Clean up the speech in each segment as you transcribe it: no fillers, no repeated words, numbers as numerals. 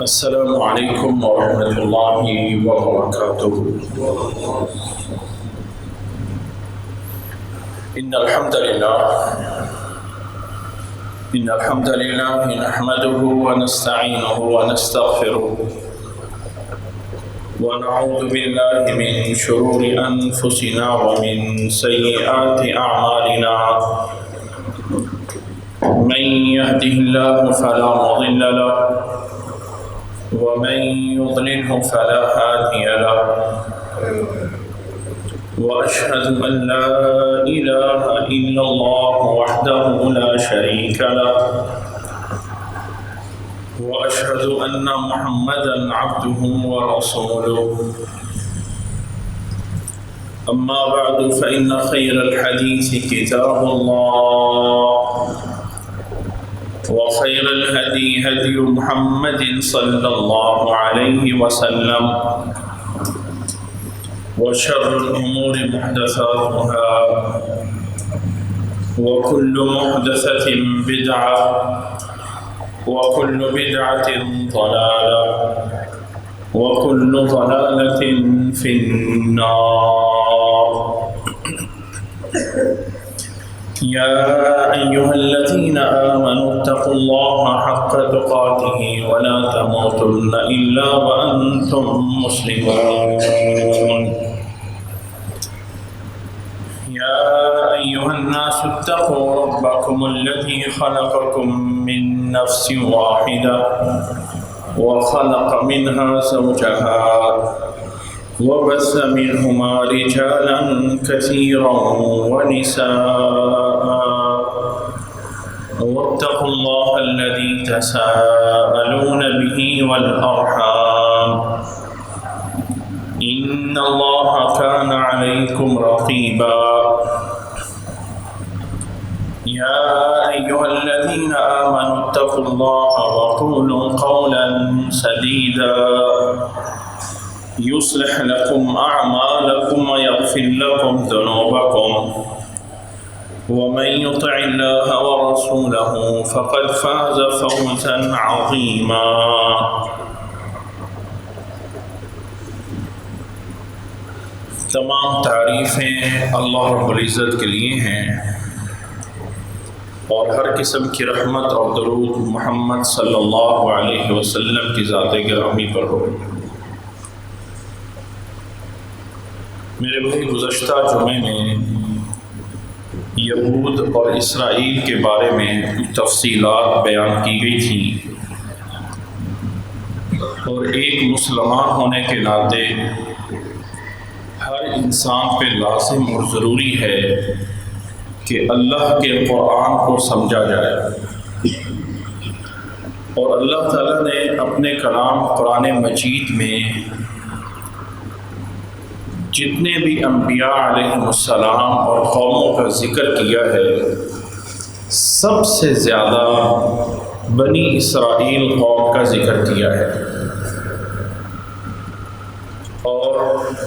السلام علیکم ورحمۃ اللہ وبرکاتہ۔ ان الحمد للہ نحمده ونستعینه ونستغفره ونعوذ باللہ من شرور انفسنا ومن سیئات اعمالنا، من يهده الله فلا مضل له ومن يضلله فلا هادي له، وأشهد أن لا إله إلا الله وحده لا شريك له، وأشهد أن محمدا عبده ورسوله، أما بعد فإن خير الحديث كتاب الله، وخير الهدي هدي محمد صلى الله عليه وسلم، وشر الأمور محدثاتها، وكل محدثة بدعة، وكل بدعة ضلالة، وكل ضلالة في النار۔ يا أيها الذين آمنوا اتقوا الله حق تقاته ولا تموتن إلا وأنتم مسلمون۔ يا أيها الناس اتقوا ربكم الذي خلقكم من نفس واحدة وخلق منها زوجها وبث منهما رجالا كثيرا ونساء، واتقوا الله الذي تساءلون به والأرحام، إن الله كان عليكم رقيبا۔ يا أيها الذين آمنوا اتقوا الله وقولوا قولا سديدا يصلح لكم أعمالكم ويغفر لكم ذنوبكم، ومن يطع الله ورسوله فقد فاز فوزا عظيما۔ تمام تعریفیں اللہ رب العزت کے لیے ہیں، اور ہر قسم کی رحمت اور درود محمد صلی اللہ علیہ وسلم کی ذات گرامی پر ہو۔ میرے بھائی، گزشتہ جمعے میں یہود اور اسرائیل کے بارے میں تفصیلات بیان کی گئی تھیں، اور ایک مسلمان ہونے کے ناطے ہر انسان پہ لازم اور ضروری ہے کہ اللہ کے قرآن کو سمجھا جائے، اور اللہ تعالیٰ نے اپنے کلام قرآن مجید میں جتنے بھی انبیاء علیہم السلام اور قوموں کا ذکر کیا ہے، سب سے زیادہ بنی اسرائیل قوم کا ذکر کیا ہے، اور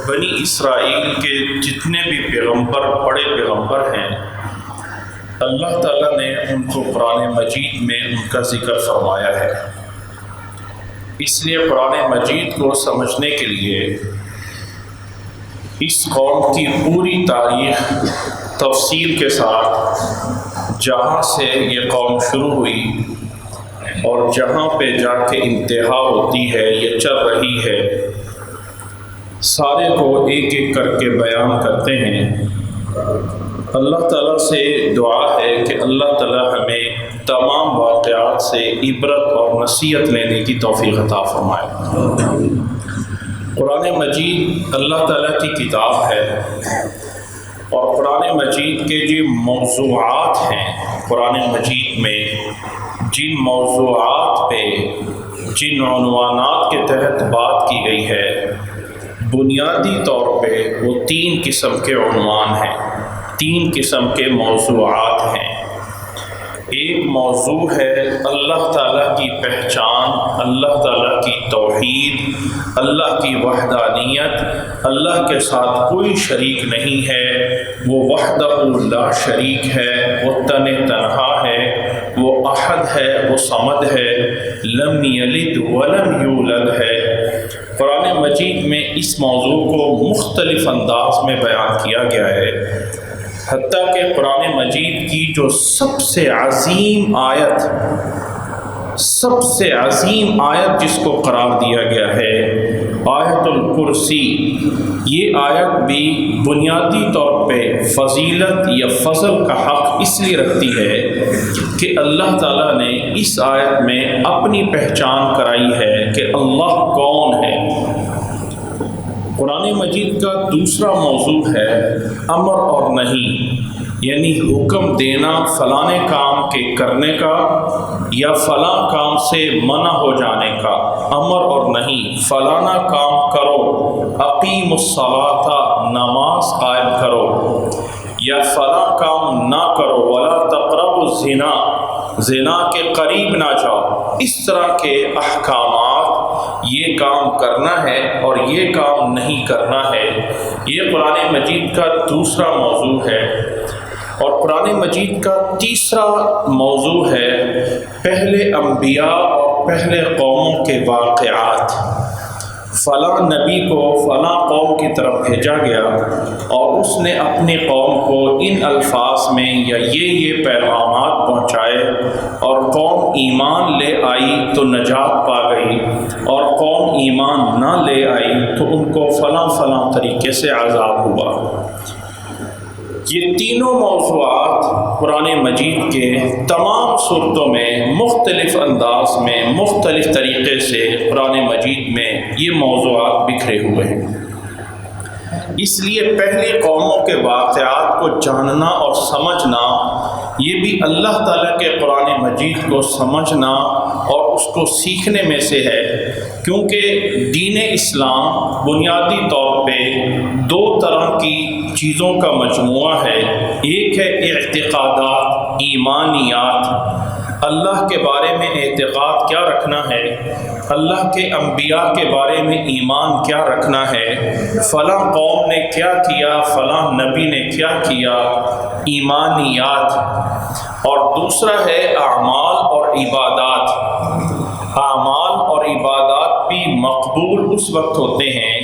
بنی اسرائیل کے جتنے بھی پیغمبر، بڑے پیغمبر ہیں، اللہ تعالیٰ نے ان کو قرآن مجید میں ان کا ذکر فرمایا ہے۔ اس لیے قرآن مجید کو سمجھنے کے لیے اس قوم کی پوری تاریخ تفصیل کے ساتھ، جہاں سے یہ قوم شروع ہوئی اور جہاں پہ جا کے انتہا ہوتی ہے، یہ چل رہی ہے، سارے کو ایک ایک کر کے بیان کرتے ہیں۔ اللہ تعالیٰ سے دعا ہے کہ اللہ تعالیٰ ہمیں تمام واقعات سے عبرت اور نصیحت لینے کی توفیق عطا فرمائے۔ قرآن مجید اللہ تعالیٰ کی کتاب ہے، اور قرآن مجید کے جو موضوعات ہیں، قرآن مجید میں جن موضوعات پہ، جن عنوانات کے تحت بات کی گئی ہے، بنیادی طور پہ وہ 3 قسم کے عنوان ہیں، 3 قسم کے موضوعات ہیں۔ ایک موضوع ہے اللہ تعالیٰ کی پہچان، اللہ تعالیٰ کی توحید، اللہ کی وحدانیت، اللہ کے ساتھ کوئی شریک نہیں ہے، وہ وحدہ لا شریک ہے، وہ تنہا ہے، وہ احد ہے، وہ صمد ہے، لم یلد ولم یولد ہے۔ قرآن مجید میں اس موضوع کو مختلف انداز میں بیان کیا گیا ہے، حتیٰ کہ قرآن مجید کی جو سب سے عظیم آیت جس کو قرار دیا گیا ہے، آیت الکرسی، یہ آیت بھی بنیادی طور پہ فضیلت یا فضل کا حق اس لیے رکھتی ہے کہ اللہ تعالیٰ نے اس آیت میں اپنی پہچان کرائی ہے کہ اللہ کون ہے۔ قرآن مجید کا دوسرا موضوع ہے امر اور نہیں، یعنی حکم دینا فلاں کام کے کرنے کا یا فلاں کام سے منع ہو جانے کا۔ امر اور نہیں، فلانا کام کرو، اقیم الصلاۃ، نماز قائم کرو، یا فلاں کام نہ کرو، ولا تقربوا الزنا، زنا کے قریب نہ جاؤ۔ اس طرح کے احکامات، یہ کام کرنا ہے اور یہ کام نہیں کرنا ہے، یہ قرآن مجید کا دوسرا موضوع ہے۔ اور قرآن مجید کا تیسرا موضوع ہے پہلے انبیاء اور پہلے قوموں کے واقعات۔ فلاں نبی کو فلاں قوم کی طرف بھیجا گیا اور اس نے اپنی قوم کو ان الفاظ میں یا یہ پیغامات پہنچائے، اور قوم ایمان لے آئی تو نجات پا گئی، اور قوم ایمان نہ لے آئی تو ان کو فلاں طریقے سے عذاب ہوا۔ یہ تینوں موضوعات قرآن مجید کے تمام صورتوں میں مختلف انداز میں مختلف طریقے سے قرآن مجید میں یہ موضوعات بکھرے ہوئے ہیں۔ اس لیے پہلی قوموں کے واقعات کو جاننا اور سمجھنا، یہ بھی اللہ تعالیٰ کے قرآن مجید کو سمجھنا اور اس کو سیکھنے میں سے ہے، کیونکہ دین اسلام بنیادی طور پہ دو طرح کی چیزوں کا مجموعہ ہے۔ ایک ہے اعتقادات، ایمانیات، اللہ کے بارے میں اعتقاد کیا رکھنا ہے، اللہ کے انبیاء کے بارے میں ایمان کیا رکھنا ہے، فلاں قوم نے کیا کیا، فلاں نبی نے کیا کیا، ایمانیات۔ اور دوسرا ہے اعمال اور عبادات۔ اعمال اور عبادات بھی مقبول اس وقت ہوتے ہیں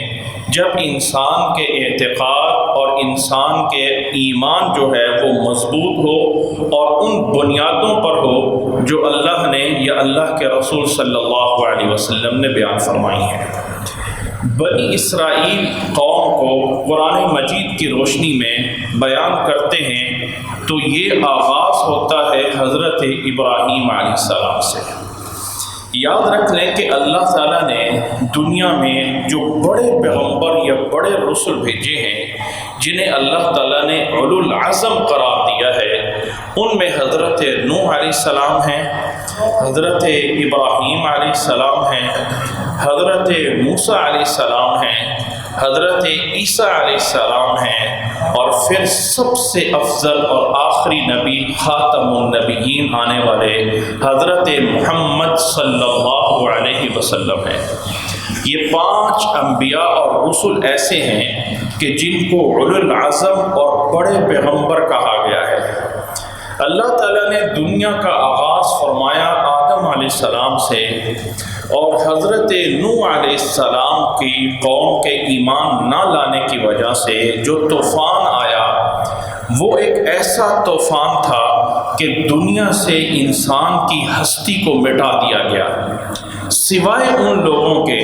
جب انسان کے اعتقاد اور انسان کے ایمان جو ہے وہ مضبوط ہو اور ان بنیادوں پر ہو جو اللہ نے یا اللہ کے رسول صلی اللہ علیہ وسلم نے بیان فرمائی ہیں۔ بنی اسرائیل قوم کو قرآن مجید کی روشنی میں بیان کرتے ہیں تو یہ آغاز ہوتا ہے حضرت ابراہیم علیہ السلام سے۔ یاد رکھ لیں کہ اللہ تعالیٰ نے دنیا میں جو بڑے پیغمبر یا بڑے رسل بھیجے ہیں، جنہیں اللہ تعالیٰ نے اولو العزم قرار دیا ہے، ان میں حضرت نوح علیہ السلام ہیں، حضرت ابراہیم علیہ السلام ہیں، حضرت موسیٰ علیہ السلام ہیں، حضرت عیسیٰ علیہ السلام ہیں، اور پھر سب سے افضل اور آخری نبی خاتم النبیین آنے والے حضرت محمد صلی اللہ علیہ وسلم ہیں۔ یہ 5 انبیاء اور رسل ایسے ہیں کہ جن کو اولو العزم اور بڑے پیغمبر کہا گیا ہے۔ اللہ تعالیٰ نے دنیا کا آغاز فرمایا آدم علیہ السلام سے، اور حضرت نوح علیہ السلام کی قوم کے ایمان نہ لانے کی وجہ سے جو طوفان آیا، وہ ایک ایسا طوفان تھا کہ دنیا سے انسان کی ہستی کو مٹا دیا گیا، سوائے ان لوگوں کے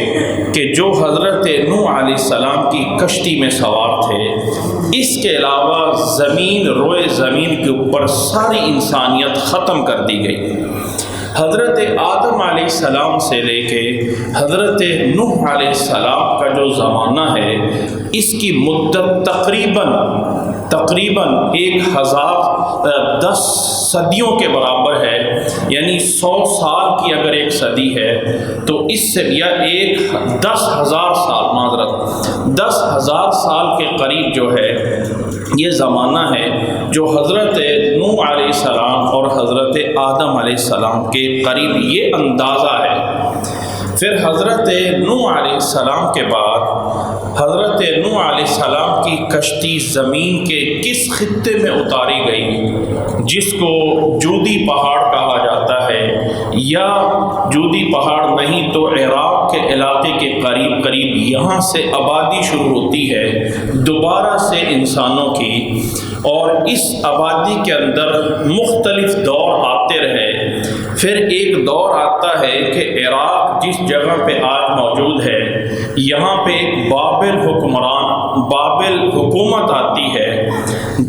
کہ جو حضرت نوح علیہ السلام کی کشتی میں سوار تھے۔ اس کے علاوہ روئے زمین کے اوپر ساری انسانیت ختم کر دی گئی۔ حضرت آدم علیہ السلام سے لے کے حضرت نوح علیہ السلام کا جو زمانہ ہے، اس کی مدت تقریباً 1010 صدیوں کے برابر ہے، یعنی 100 سال کی اگر ایک صدی ہے تو اس سے یا 10,000 سال، معذرت 10,000 سال کے قریب جو ہے یہ زمانہ ہے جو حضرت نوح علیہ السلام اور حضرت آدم علیہ السلام کے قریب یہ اندازہ ہے۔ پھر حضرت نوح علیہ السلام کے بعد حضرت نوح علیہ السلام کی کشتی زمین کے کس خطے میں اتاری گئی جس کو جودی پہاڑ کہا جاتا ہے، یا جودی پہاڑ نہیں تو عراق کے علاقے کے قریب قریب یہاں سے آبادی شروع ہوتی ہے دوبارہ سے انسانوں کی، اور اس آبادی کے اندر مختلف دور آتے رہے۔ پھر ایک دور آتا ہے کہ عراق جس جگہ پہ آج موجود ہے یہاں پہ ایک بابل حکومت آتی ہے،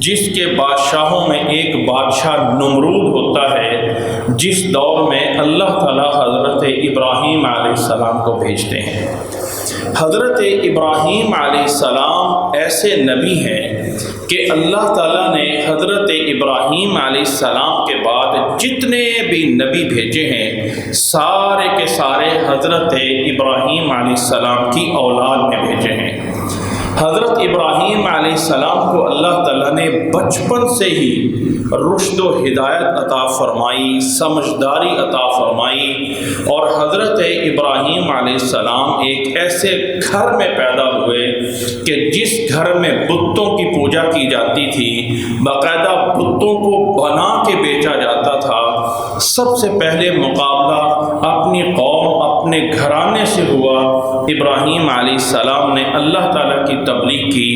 جس کے بادشاہوں میں ایک بادشاہ نمرود ہوتا ہے، جس دور میں اللہ تعالیٰ حضرت ابراہیم علیہ السلام کو بھیجتے ہیں۔ حضرت ابراہیم علیہ السلام ایسے نبی ہیں کہ اللہ تعالیٰ نے حضرت ابراہیم علیہ السلام کے بعد جتنے بھی نبی بھیجے ہیں سارے کے سارے حضرت ابراہیم علیہ السلام کی اولاد میں بھیجے ہیں۔ حضرت ابراہیم علیہ السلام کو اللہ تعالیٰ نے بچپن سے ہی رشد و ہدایت عطا فرمائی، سمجھداری عطا فرمائی، اور حضرت ابراہیم علیہ السلام ایک ایسے گھر میں پیدا ہوئے کہ جس گھر میں بتوں کی پوجا کی جاتی تھی، باقاعدہ بتوں کو بنا کے بیچا جاتا تھا۔ سب سے پہلے مقابلہ اپنی قوم اپنے گھرانے سے ہوا۔ ابراہیم علیہ السلام نے اللہ تعالیٰ کی تبلیغ کی،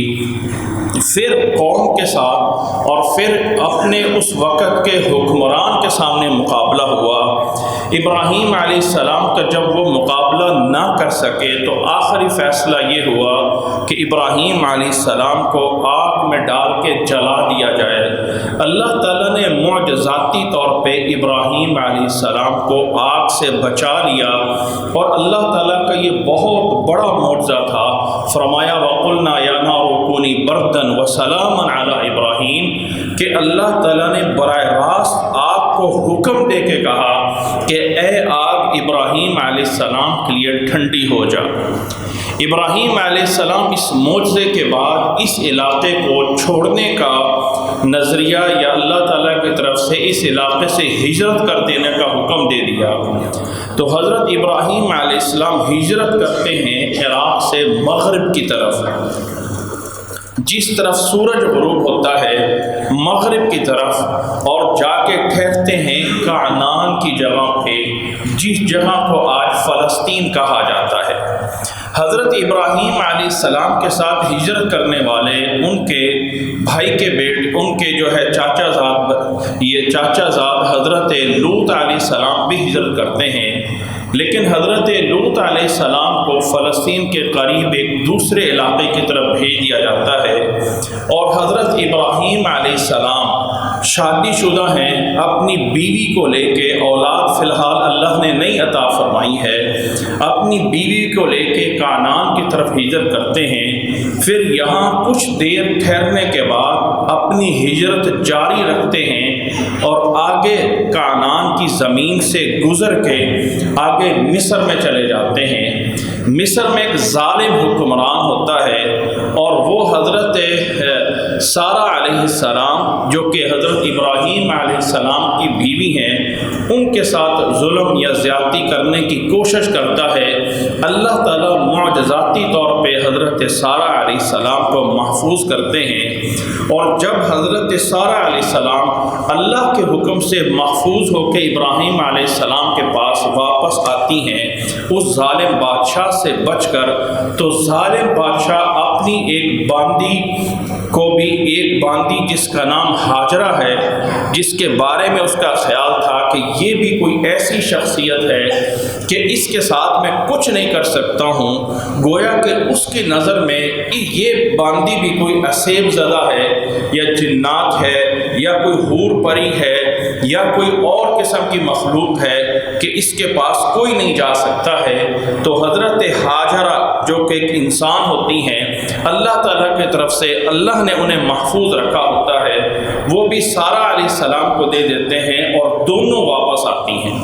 پھر قوم کے ساتھ، اور پھر اپنے اس وقت کے حکمران کے سامنے مقابلہ ہوا۔ ابراہیم علیہ السلام کا جب وہ مقابلہ نہ کر سکے تو آخری فیصلہ یہ ہوا کہ ابراہیم علیہ السلام کو آگ میں ڈال کے جلا دیا جائے۔ اللہ تعالیٰ نے معجزاتی طور پہ ابراہیم علیہ السلام کو آگ سے بچا لیا، اور اللہ تعالیٰ کا یہ بہت بڑا معجزہ تھا۔ فرمایا وَقُلْنَا يَا نَارُ كُونِي بَرْدًا وَسَلَامًا عَلَىٰ إِبْرَاہِيمَ، کہ اللہ تعالیٰ نے براہ راست آگ کو حکم دے کے کہا کہ اے آگ ابراہیم علیہ السلام کے لیے ٹھنڈی ہو جا۔ ابراہیم علیہ السلام اس معجزے کے بعد اس علاقے کو چھوڑنے کا نظریہ یا اللہ تعالیٰ کی طرف سے اس علاقے سے ہجرت کر دینے کا حکم دے دیا۔ تو حضرت ابراہیم علیہ السلام ہجرت کرتے ہیں عراق سے مغرب کی طرف، جس طرف سورج غروب ہوتا ہے مغرب کی طرف، اور جا کے ٹھہرتے ہیں کعنان کی جگہ پہ، جس جگہ کو آج فلسطین کہا جاتا ہے۔ حضرت ابراہیم علیہ السلام کے ساتھ ہجرت کرنے والے ان کے بھائی کے ان کے جو ہے چاچا زاد حضرت لوط علیہ السلام بھی ہجرت کرتے ہیں، لیکن حضرت لوط علیہ السلام کو فلسطین کے قریب ایک دوسرے علاقے کی طرف بھیج دیا جاتا ہے، اور حضرت ابراہیم علیہ السلام شادی شدہ ہیں، اپنی بیوی کو لے کے، اولاد فی الحال اللہ نے نہیں عطا فرمائی ہے، اپنی بیوی کو لے کے کعنان کی طرف ہجرت کرتے ہیں۔ پھر یہاں کچھ دیر ٹھہرنے کے بعد اپنی ہجرت جاری رکھتے ہیں، اور آگے کعنان کی زمین سے گزر کے آگے مصر میں چلے جاتے ہیں۔ مصر میں ایک ظالم حکمران ہوتا ہے، اور وہ حضرت سارہ علیہ السلام جو کہ حضرت ابراہیم علیہ السلام کی بیوی ہیں، ان کے ساتھ ظلم یا زیادتی کرنے کی کوشش کرتا ہے۔ اللہ تعالیٰ معجزاتی طور پہ حضرت سارہ علیہ السلام کو محفوظ کرتے ہیں، اور جب حضرت سارہ علیہ السلام اللہ کے حکم سے محفوظ ہو کے ابراہیم علیہ السلام کے پاس واپس آتی ہیں اس ظالم بادشاہ سے بچ کر، تو ظالم بادشاہ اپنی ایک باندی جس کا نام ہاجرہ ہے، جس کے بارے میں اس کا خیال تھا کہ یہ بھی کوئی ایسی شخصیت ہے کہ اس کے ساتھ میں کچھ نہیں کر سکتا ہوں، گویا کہ اس کی نظر میں یہ باندی بھی کوئی عصیب زدہ ہے، یا جنات ہے، یا کوئی حور پری ہے، یا کوئی اور قسم کی مخلوق ہے کہ اس کے پاس کوئی نہیں جا سکتا ہے۔ تو حضرت ہاجرہ جو کہ ایک انسان ہوتی ہیں، اللہ تعالیٰ کی طرف سے اللہ نے انہیں محفوظ رکھا ہوتا ہے، وہ بھی سارہ علیہ السلام کو دے دیتے ہیں، اور دونوں واپس آتی ہیں۔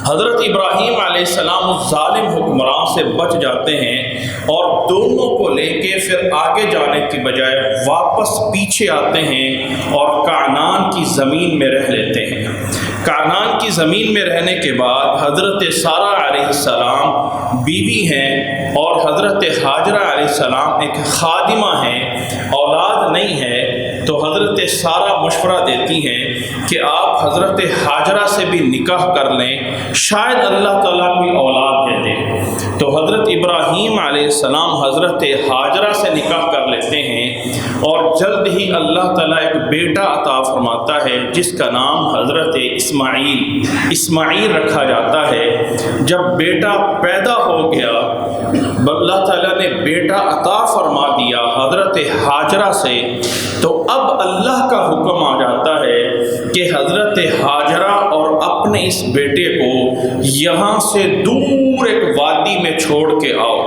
حضرت ابراہیم علیہ السلام اس ظالم حکمران سے بچ جاتے ہیں، اور دونوں کو لے کے پھر آگے جانے کی بجائے واپس پیچھے آتے ہیں، اور کعنان کی زمین میں رہ لیتے ہیں۔ کانان کی زمین میں رہنے کے بعد حضرت سارہ علیہ السلام بیوی ہیں اور حضرت ہاجرہ علیہ السلام ایک خادمہ ہیں، اولاد نہیں ہے، تو حضرت سارہ مشورہ دیتی ہیں کہ آپ حضرت ہاجرہ سے بھی نکاح کر لیں، شاید اللہ تعالیٰ کوئی اولاد دے دے۔ تو حضرت ابراہیم علیہ السلام حضرت ہاجرہ سے نکاح کر لیتے ہیں اور جلد ہی اللہ تعالیٰ ایک بیٹا عطا فرماتا ہے جس کا نام حضرت اسماعیل رکھا جاتا ہے۔ جب بیٹا پیدا ہو گیا، اللہ تعالیٰ نے بیٹا عطا فرما دیا حضرت ہاجرہ سے، تو اب اللہ کا حکم آ جاتا ہے کہ حضرت ہاجرہ اور اپنے اس بیٹے کو یہاں سے دور ایک وادی میں چھوڑ کے آؤ۔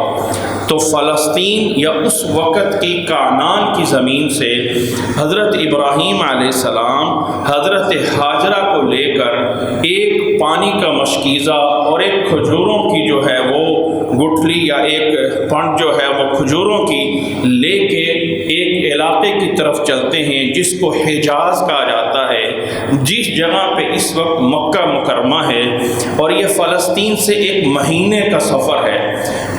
تو فلسطین یا اس وقت کی کانان کی زمین سے حضرت ابراہیم علیہ السلام حضرت ہاجرہ کو لے کر ایک پانی کا مشکیزہ اور ایک کھجوروں کی جو ہے وہ گٹھلی یا ایک پنڈ جو ہے وہ کھجوروں کی لے کے ایک علاقے کی طرف چلتے ہیں جس کو حجاز کہا جاتا ہے، جس جگہ پہ اس وقت مکہ مکرمہ ہے، اور یہ فلسطین سے ایک مہینے کا سفر ہے۔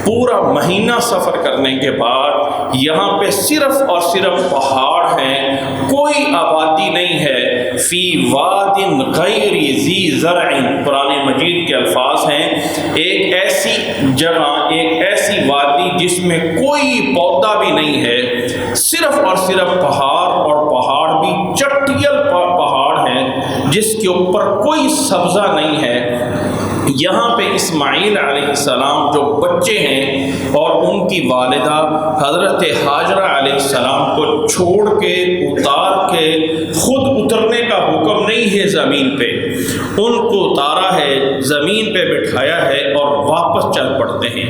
پورا مہینہ سفر کرنے کے بعد یہاں پہ صرف اور صرف پہاڑ ہیں، کوئی آبادی نہیں ہے۔ فی واد غیر ذی زرع، قرآن مجید کے الفاظ ہیں، ایک ایسی جگہ، ایک ایسی وادی جس میں کوئی پودا بھی نہیں ہے، صرف اور صرف پہاڑ، اور پہاڑ بھی چٹیل پہاڑ ہیں جس کے اوپر کوئی سبزہ نہیں ہے۔ یہاں پہ اسماعیل علیہ السلام جو بچے ہیں اور ان کی والدہ حضرت ہاجرہ علیہ السلام کو چھوڑ کے اتار کے، خود اترنے کا حکم نہیں ہے زمین پہ، ان کو اتارا ہے، زمین پہ بٹھایا ہے اور واپس چل پڑتے ہیں۔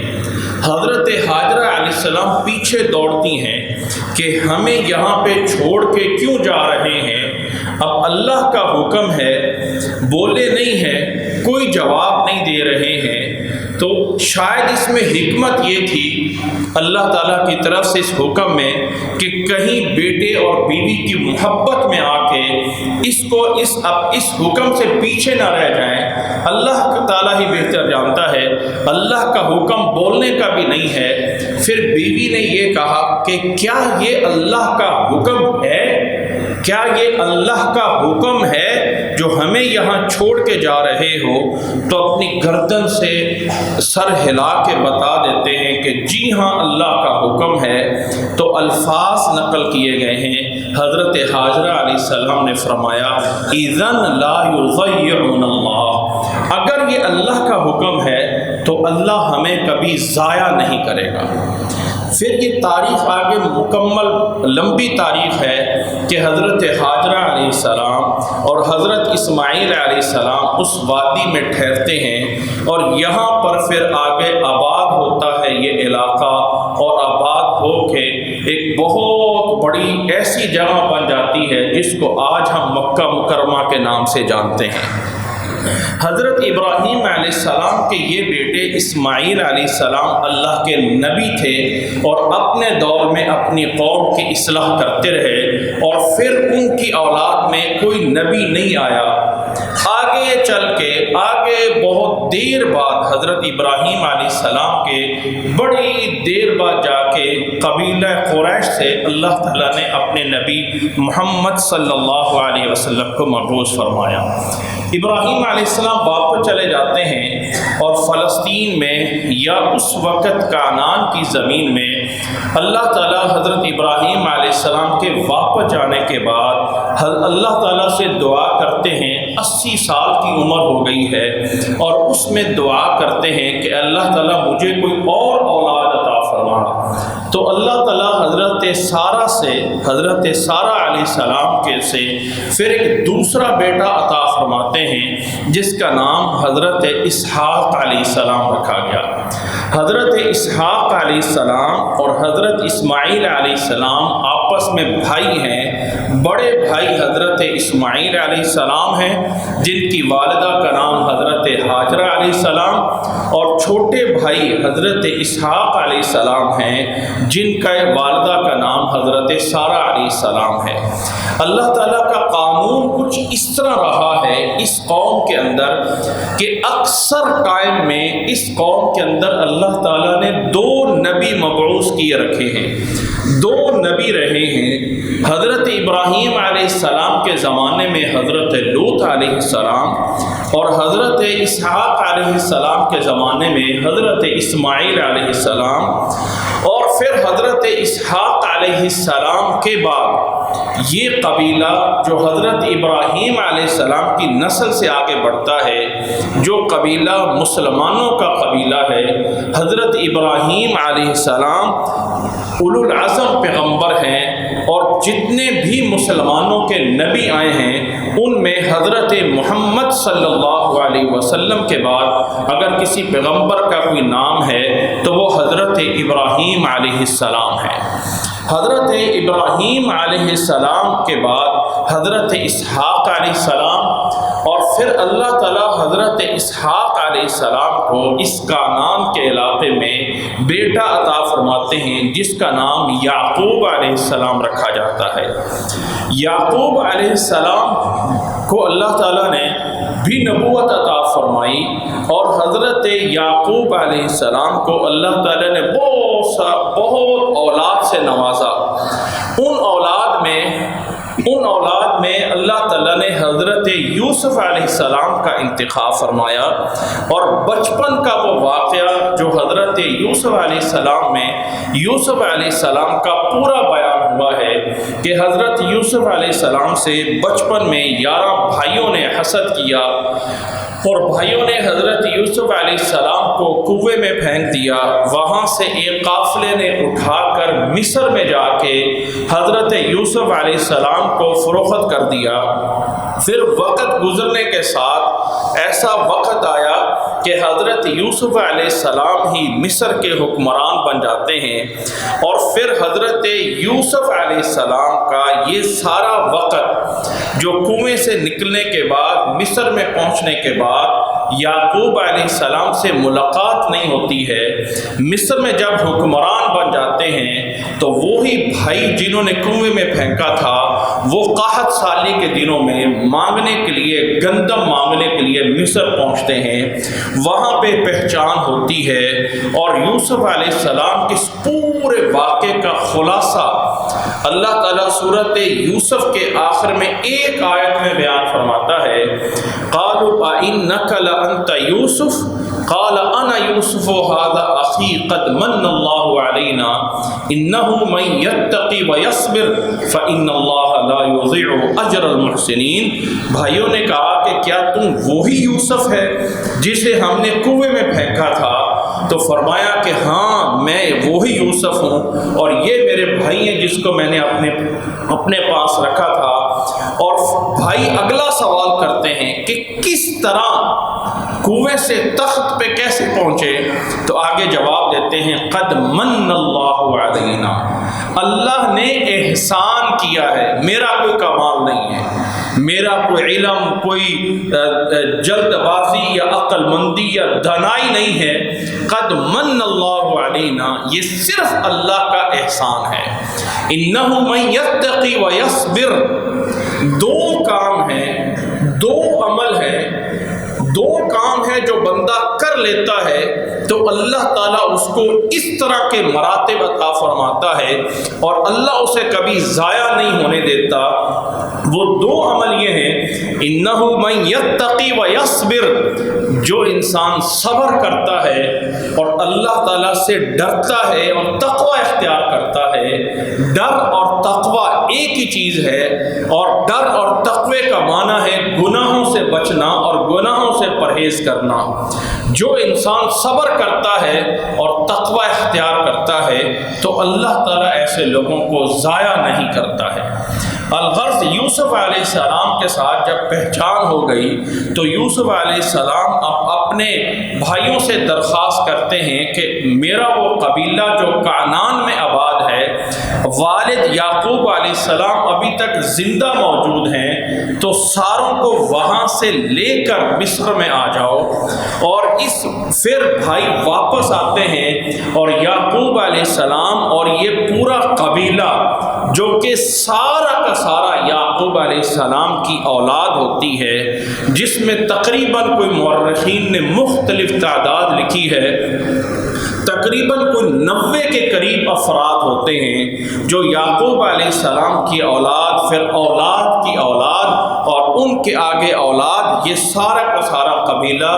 حضرت ہاجرہ علیہ السلام پیچھے دوڑتی ہیں کہ ہمیں یہاں پہ چھوڑ کے کیوں جا رہے ہیں؟ اب اللہ کا حکم ہے، بولے نہیں ہے، کوئی جواب نہیں دے رہے ہیں، تو شاید اس میں حکمت یہ تھی اللہ تعالیٰ کی طرف سے اس حکم میں کہ کہیں بیٹے اور بیوی کی محبت میں آ کے اس حکم سے پیچھے نہ رہ جائیں۔ اللہ تعالیٰ ہی بہتر جانتا ہے، اللہ کا حکم بولنے کا بھی نہیں ہے۔ پھر بیوی نے یہ کہا کہ کیا یہ اللہ کا حکم ہے؟ کیا یہ اللہ کا حکم ہے جو ہمیں یہاں چھوڑ کے جا رہے ہو؟ تو اپنی گردن سے سر ہلا کے بتا دیتے ہیں کہ جی ہاں اللہ کا حکم ہے۔ تو الفاظ نقل کیے گئے ہیں، حضرت ہاجرہ علیہ السلام نے فرمایا اذن لا یضیعن اللہ، اگر یہ اللہ کا حکم ہے تو اللہ ہمیں کبھی ضائع نہیں کرے گا۔ پھر یہ تاریخ آگے مکمل لمبی تاریخ ہے کہ حضرت ہاجرہ علیہ السلام اور حضرت اسماعیل علیہ السلام اس وادی میں ٹھہرتے ہیں، اور یہاں پر پھر آگے آباد ہوتا ہے یہ علاقہ، اور آباد ہو کے ایک بہت بڑی ایسی جگہ بن جاتی ہے جس کو آج ہم مکہ مکرمہ کے نام سے جانتے ہیں۔ حضرت ابراہیم علیہ السلام کے یہ بیٹے اسماعیل علیہ السلام اللہ کے نبی تھے اور اپنے دور میں اپنی قوم کی اصلاح کرتے رہے، اور پھر ان کی اولاد میں کوئی نبی نہیں آیا۔ آگے چل کے بہت دیر بعد حضرت ابراہیم علیہ السلام کے بڑی دیر بعد جا کے قبیلہ قریش سے اللہ تعالیٰ نے اپنے نبی محمد صلی اللہ علیہ وسلم کو مبعوث فرمایا۔ ابراہیم علیہ السلام واپس چلے جاتے ہیں، اور فلسطین میں یا اس وقت کانان کی زمین میں اللہ تعالیٰ حضرت ابراہیم علیہ السلام کے واپس جانے کے بعد اللہ تعالیٰ سے دعا کرتے ہیں۔ 80 سال کی عمر ہو گئی ہے، اور اس میں دعا کرتے ہیں کہ اللہ تعالیٰ مجھے کوئی اور اولاد عطا فرما۔ تو اللہ تعالیٰ حضرت سارہ علیہ السلام کے سے پھر ایک دوسرا بیٹا عطا فرماتے ہیں جس کا نام حضرت اسحاق علیہ السلام رکھا گیا۔ حضرت اسحاق علیہ السلام اور حضرت اسماعیل علیہ السلام آپس میں بھائی ہیں۔ بڑے بھائی حضرت اسماعیل علیہ السلام ہیں جن کی والدہ کا نام حضرت ہاجرہ علیہ السلام، اور چھوٹے بھائی حضرت اسحاق علیہ السلام ہیں جن کا والدہ کا نام حضرت سارہ علیہ السلام ہے۔ اللہ تعالیٰ کا قانون کچھ اس طرح رہا ہے اس قوم کے اندر کہ اکثر ٹائم میں اس قوم کے اندر اللہ تعالیٰ نے 2 نبی مبعوث کیے رکھے ہیں، 2 نبی رہے ہیں۔ حضرت ابراہیم علیہ السلام کے زمانے میں حضرت لوط علیہ السلام، اور حضرت اسحاق علیہ السلام کے زمانے میں حضرت اسماعیل علیہ السلام، اور پھر حضرت اسحاق علیہ السلام کے بعد یہ قبیلہ جو حضرت ابراہیم علیہ السلام کی نسل سے آگے بڑھتا ہے، جو قبیلہ مسلمانوں کا قبیلہ ہے۔ حضرت ابراہیم علیہ السلام اولو العزم پیغمبر ہیں، اور جتنے بھی مسلمانوں کے نبی آئے ہیں ان میں حضرت محمد صلی اللہ علیہ وسلم کے بعد اگر کسی پیغمبر کا کوئی نام ہے تو وہ حضرت ابراہیم علیہ السلام ہے۔ حضرت ابراہیم علیہ السلام کے بعد حضرت اسحاق علیہ السلام، اور پھر اللہ تعالیٰ حضرت اسحاق علیہ السلام کو اس کانان کے علاقے میں بیٹا عطا فرماتے ہیں جس کا نام یعقوب علیہ السلام رکھا جاتا ہے۔ یعقوب علیہ السلام کو اللہ تعالیٰ نے بھی نبوت عطا فرمائی، اور حضرت یعقوب علیہ السلام کو اللہ تعالیٰ نے بہت اولاد سے نوازا۔ ان اولاد میں اللہ تعالیٰ نے حضرت یوسف علیہ السلام کا انتخاب فرمایا، اور بچپن کا وہ واقعہ جو حضرت یوسف علیہ السلام میں یوسف علیہ السلام کا پورا بیان ہوا ہے کہ حضرت یوسف علیہ السلام سے بچپن میں 11 بھائیوں نے حسد کیا، اور بھائیوں نے حضرت یوسف علیہ السلام کو کنویں میں پھینک دیا۔ وہاں سے ایک قافلے نے اٹھا کر مصر میں جا کے حضرت یوسف علیہ السلام کو فروخت کر دیا۔ پھر وقت گزرنے کے ساتھ ایسا وقت آیا کہ حضرت یوسف علیہ السلام ہی مصر کے حکمران بن جاتے ہیں، اور پھر حضرت یوسف علیہ السلام کا یہ سارا وقت جو کنویں سے نکلنے کے بعد مصر میں پہنچنے کے بعد یعقوب علیہ السلام سے ملاقات نہیں ہوتی ہے۔ مصر میں جب حکمران بن جاتے ہیں تو وہی بھائی جنہوں نے کنویں میں پھینکا تھا وہ قحط سالی کے دنوں میں مانگنے کے لیے، گندم مانگنے کے لیے مصر پہنچتے ہیں۔ وہاں پہ پہچان ہوتی ہے، اور یوسف علیہ السلام کے اس پورے واقعے کا خلاصہ اللہ تعالیٰ سورۃ یوسف کے آخر میں ایک آیت میں بیان فرماتا ہے۔ قالوا أئنك لأنت يوسف قال أنا يوسف هذا أخي قد من الله علينا إنه من يتقي ويصبر فإن الله لا يضيع أجر المحسنين۔ بھائیوں نے کہا کہ کیا تم وہی یوسف ہے جسے ہم نے کنویں میں پھینکا تھا؟ تو فرمایا کہ ہاں میں وہی یوسف ہوں، اور یہ میرے بھائی ہیں جس کو میں نے اپنے پاس رکھا تھا۔ اور بھائی اگلا سوال کرتے ہیں کہ کس طرح کنویں سے تخت پہ کیسے پہنچے؟ تو آگے جواب دیتے ہیں قد من اللہ علینا، اللہ نے احسان کیا ہے، میرا کوئی کمال نہیں ہے، میرا کوئی علم، کوئی جلد بازی یا عقل مندی یا دانائی نہیں ہے۔ قد من اللہ علینا، یہ صرف اللہ کا احسان ہے۔ انہ من یتقی ویصبر، 2 کام ہیں، 2 عمل ہیں، 2 کام ہیں جو بندہ کر لیتا ہے تو اللہ تعالیٰ اس کو اس طرح کے مراتب عطا فرماتا ہے، اور اللہ اسے کبھی ضائع نہیں ہونے دیتا۔ وہ 2 عمل یہ ہیں، انہ من یتقی ویصبر، جو انسان صبر کرتا ہے اور اللہ تعالیٰ سے ڈرتا ہے اور تقوی اختیار کرتا ہے۔ ڈر اور تقوی ایک ہی چیز ہے، اور ڈر اور تقوی کا معنی ہے گناہوں سے بچنا اور گناہوں سے پرہیز کرنا۔ جو انسان صبر کرتا ہے اور تقوی اختیار کرتا ہے تو اللہ تعالیٰ ایسے لوگوں کو ضائع نہیں کرتا ہے۔ الغرض یوسف علیہ السلام کے ساتھ جب پہچان ہو گئی تو یوسف علیہ السلام اب اپنے بھائیوں سے درخواست کرتے ہیں کہ میرا وہ قبیلہ جو کنعان میں آباد ہے، والد یعقوب علیہ السلام ابھی تک زندہ موجود ہیں، تو ساروں کو وہاں سے لے کر مصر میں آ جاؤ۔ اور پھر بھائی واپس آتے ہیں اور یعقوب علیہ السلام اور یہ پورا قبیلہ جو کہ سارا کا سارا یعقوب علیہ السلام کی اولاد ہوتی ہے، جس میں تقریباً کوئی مورخین نے مختلف تعداد لکھی ہے، تقریباً کوئی 90 کے قریب افراد ہوتے ہیں جو یعقوب علیہ السلام کی اولاد، پھر اولاد کی اولاد اور ان کے آگے اولاد، یہ سارا کا سارا قبیلہ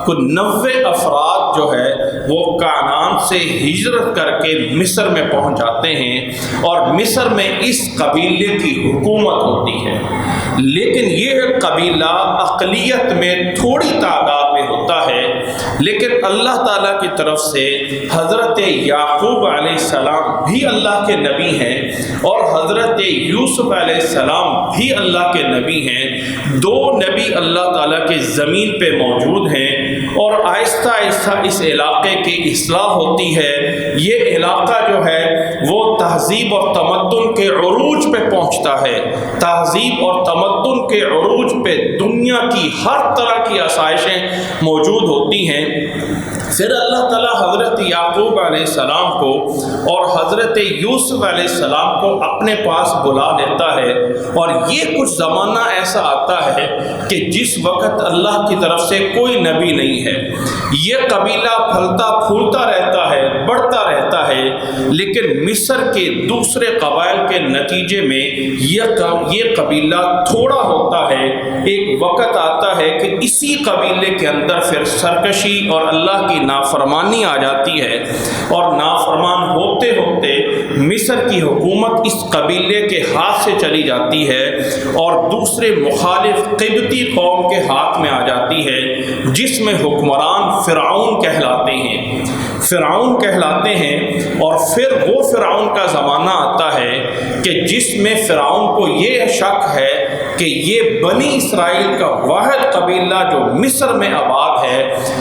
کوئی 90 افراد جو ہے وہ کنعان سے ہجرت کر کے مصر میں پہنچ جاتے ہیں، اور مصر میں اس قبیلے کی حکومت ہوتی ہے۔ لیکن یہ قبیلہ اقلیت میں تھوڑی تعداد میں ہوتا ہے، لیکن اللہ تعالیٰ کی طرف سے حضرت یعقوب علیہ السلام بھی اللہ کے نبی ہیں اور حضرت یوسف علیہ السلام بھی اللہ کے نبی ہیں۔ دو نبی اللہ تعالیٰ کے زمین پہ موجود ہیں، اور آہستہ آہستہ اس علاقے کی اصلاح ہوتی ہے۔ یہ علاقہ جو ہے وہ تہذیب اور تمدن کے عروج پہ پہنچتا ہے۔ تہذیب اور تمدن کے عروج پہ دنیا کی ہر طرح کی آسائشیں موجود ہوتی ہیں۔ پھر اللہ تعالیٰ حضرت یعقوب علیہ السلام کو اور حضرت یوسف علیہ السلام کو اپنے پاس بلا لیتا ہے، اور یہ کچھ زمانہ ایسا آتا ہے کہ جس وقت اللہ کی طرف سے کوئی نبی نہیں ہے، یہ قبیلہ پھلتا پھولتا رہتا ہے، بڑھتا رہتا ہے، لیکن مصر کے دوسرے قبائل کے نتیجے میں یہ قبیلہ تھوڑا ہوتا ہے۔ ایک وقت آتا ہے کہ اسی قبیلے کے اندر پھر سرکشی اور اللہ کی نافرمانی آ جاتی ہے، اور نافرمان ہوتے ہوتے مصر کی حکومت اس قبیلے کے ہاتھ سے چلی جاتی ہے اور دوسرے مخالف قبطی قوم کے ہاتھ میں آ جاتی ہے، جس میں حکمران فرعون کہلاتے ہیں۔ فرعون کہلاتے ہیں، اور پھر وہ فرعون کا زمانہ آتا ہے کہ جس میں فرعون کو یہ شک ہے کہ یہ بنی اسرائیل کا واحد قبیلہ جو مصر میں آباد ہے،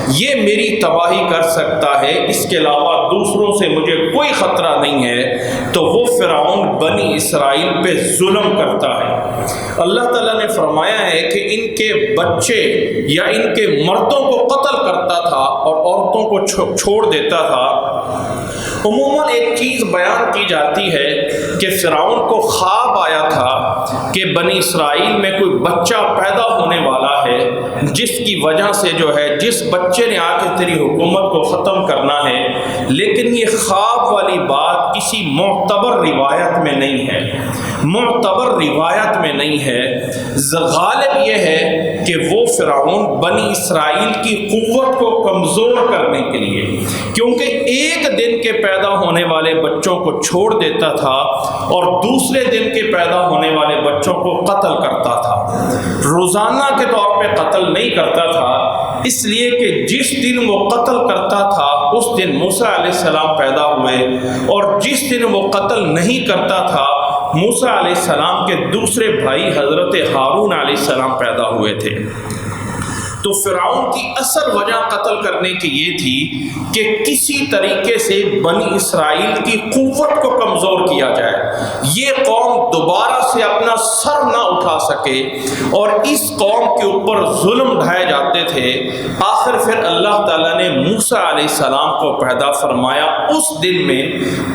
یہ میری تباہی کر سکتا ہے، اس کے علاوہ دوسروں سے مجھے کوئی خطرہ نہیں ہے۔ تو وہ فرعون بنی اسرائیل پہ ظلم کرتا ہے۔ اللہ تعالیٰ نے فرمایا ہے کہ ان کے بچے یا ان کے مردوں کو قتل کرتا تھا اور عورتوں کو چھوڑ دیتا تھا۔ عموماً ایک چیز بیان کی جاتی ہے کہ فرعون کو خواب آیا تھا کہ بنی اسرائیل میں کوئی بچہ پیدا ہونے والا ہے، جس کی وجہ سے جو ہے جس بچے نے آ کے تیری حکومت کو ختم کرنا ہے، لیکن یہ خواب والی بات کسی معتبر روایت میں نہیں ہے، معتبر روایت میں نہیں ہے۔ غالب یہ ہے کہ وہ فرعون بنی اسرائیل کی قوت کو کمزور کرنے کے لیے، کیونکہ ایک دن کے پیدا ہونے والے بچوں کو چھوڑ دیتا تھا اور دوسرے دن کے پیدا ہونے والے بچوں کو قتل کرتا تھا، روزانہ کے طور پہ قتل نہیں کرتا تھا، اس لیے کہ جس دن وہ قتل کرتا تھا اس دن موسیٰ علیہ السلام پیدا ہوئے، اور جس دن وہ قتل نہیں کرتا تھا موسیٰ علیہ السلام کے دوسرے بھائی حضرت ہارون علیہ السلام پیدا ہوئے تھے۔ تو فرعون کی اصل وجہ قتل کرنے کی یہ تھی کہ کسی طریقے سے بنی اسرائیل کی قوت کو کمزور کیا جائے، یہ قوم دوبارہ سے اپنا سر نہ اٹھا سکے، اور اس قوم کے اوپر ظلم ڈھائے جاتے تھے۔ آخر پھر اللہ تعالیٰ نے موسیٰ علیہ السلام کو پیدا فرمایا اس دن میں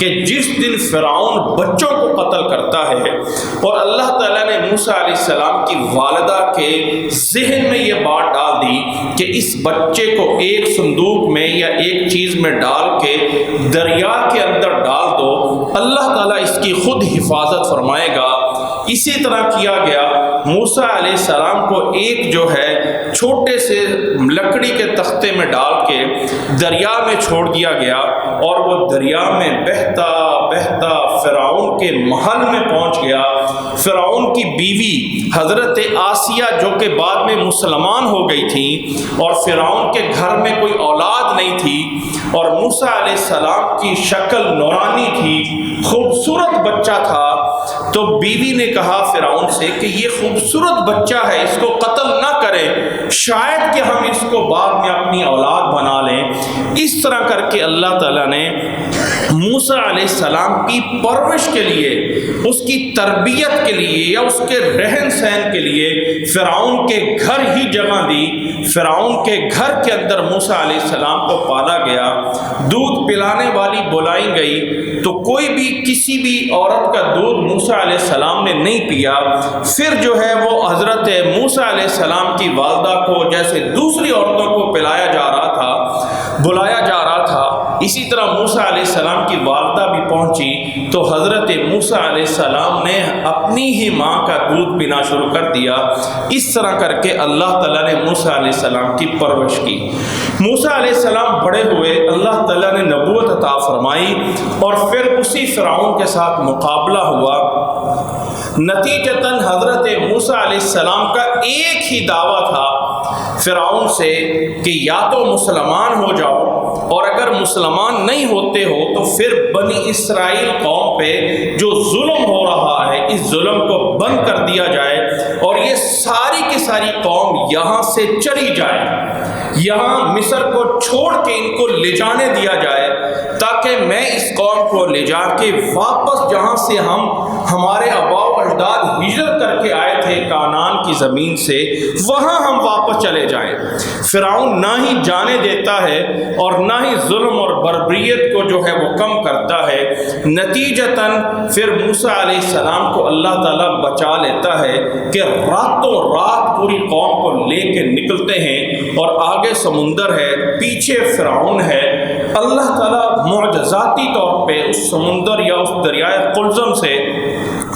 کہ جس دن فرعون بچوں کو قتل کرتا ہے، اور اللہ تعالیٰ نے موسیٰ علیہ السلام کی والدہ کے ذہن میں یہ بات ڈال دی کہ اس بچے کو ایک صندوق میں یا ایک چیز میں ڈال کے دریا کے اندر ڈال دو، اللہ تعالیٰ اس کی خود حفاظت فرمائے گا۔ اسی طرح کیا گیا، موسیٰ علیہ السلام کو ایک جو ہے چھوٹے سے لکڑی کے تختے میں ڈال کے دریا میں چھوڑ دیا گیا، اور وہ دریا میں بہتا بہتا فرعون کے محل میں پہنچ گیا۔ فرعون کی بیوی حضرت آسیہ جو کہ بعد میں مسلمان ہو گئی تھی، اور فرعون کے گھر میں کوئی اولاد نہیں تھی، اور موسیٰ علیہ السلام کی شکل نورانی تھی، خوبصورت بچہ تھا، تو بیوی نے کہا فرعون سے کہ یہ خوبصورت بچہ ہے، اس کو قتل نہ کریں، کریں، شاید کہ ہم اس کو بعد میں اپنی اولاد بنا لیں۔ اس طرح کر کے اللہ تعالیٰ نے موسیٰ علیہ السلام کی پرورش کے لیے، اس کی تربیت کے لیے یا اس کے رہن سہن کے لیے فرعون کے گھر ہی جگہ دی۔ فرعون کے گھر کے اندر موسیٰ علیہ السلام کو پالا گیا، دودھ پلانے والی بلائی گئی تو کوئی بھی کسی بھی عورت کا دودھ موسیٰ علیہ السلام نے نہیں پیا۔ پھر جو ہے وہ حضرت موسیٰ علیہ السلام کی والدہ کو جیسے دوسری عورتوں کو پلایا جا رہا تھا، بلایا جا رہا تھا، اسی طرح موسیٰ علیہ السلام کی والدہ بھی پہنچی تو حضرت موسیٰ علیہ السلام نے اپنی ہی ماں کا دودھ پینا شروع کر دیا۔ اس طرح کر کے اللہ تعالیٰ نے موسیٰ علیہ السلام کی پرورش کی۔ موسیٰ علیہ السلام بڑے ہوئے، اللہ تعالیٰ نے نبوت عطا فرمائی اور پھر اسی فرعون کے ساتھ مقابلہ ہوا۔ نتیجتاً حضرت موسیٰ علیہ السلام کا ایک ہی دعویٰ تھا فرعون سے کہ یا تو مسلمان ہو جاؤ، اور اگر مسلمان نہیں ہوتے ہو تو پھر بنی اسرائیل قوم پہ جو ظلم ہو رہا ہے اس ظلم کو بند کر دیا جائے اور یہ ساری کی ساری قوم یہاں سے چلی جائے، یہاں مصر کو چھوڑ کے ان کو لے جانے دیا جائے، تاکہ میں اس قوم کو لے جا کے واپس جہاں سے ہمارے آباء و اجداد ہجرت کر کے آئے تھے کنعان کی زمین سے، وہاں ہم واپس چلے جائیں۔ فرعون نہ ہی جانے دیتا ہے اور نہ ہی ظلم اور بربریت کو جو ہے وہ کم کرتا ہے۔ نتیجتاً پھر موسیٰ علیہ السلام کو اللہ تعالیٰ بچا لیتا ہے کہ راتوں رات پوری قوم کو لے کے نکلتے ہیں اور آگے سمندر ہے، پیچھے فرعون ہے۔ اللہ تعالیٰ معجزاتی طور پہ اس سمندر یا اس دریائے قلزم سے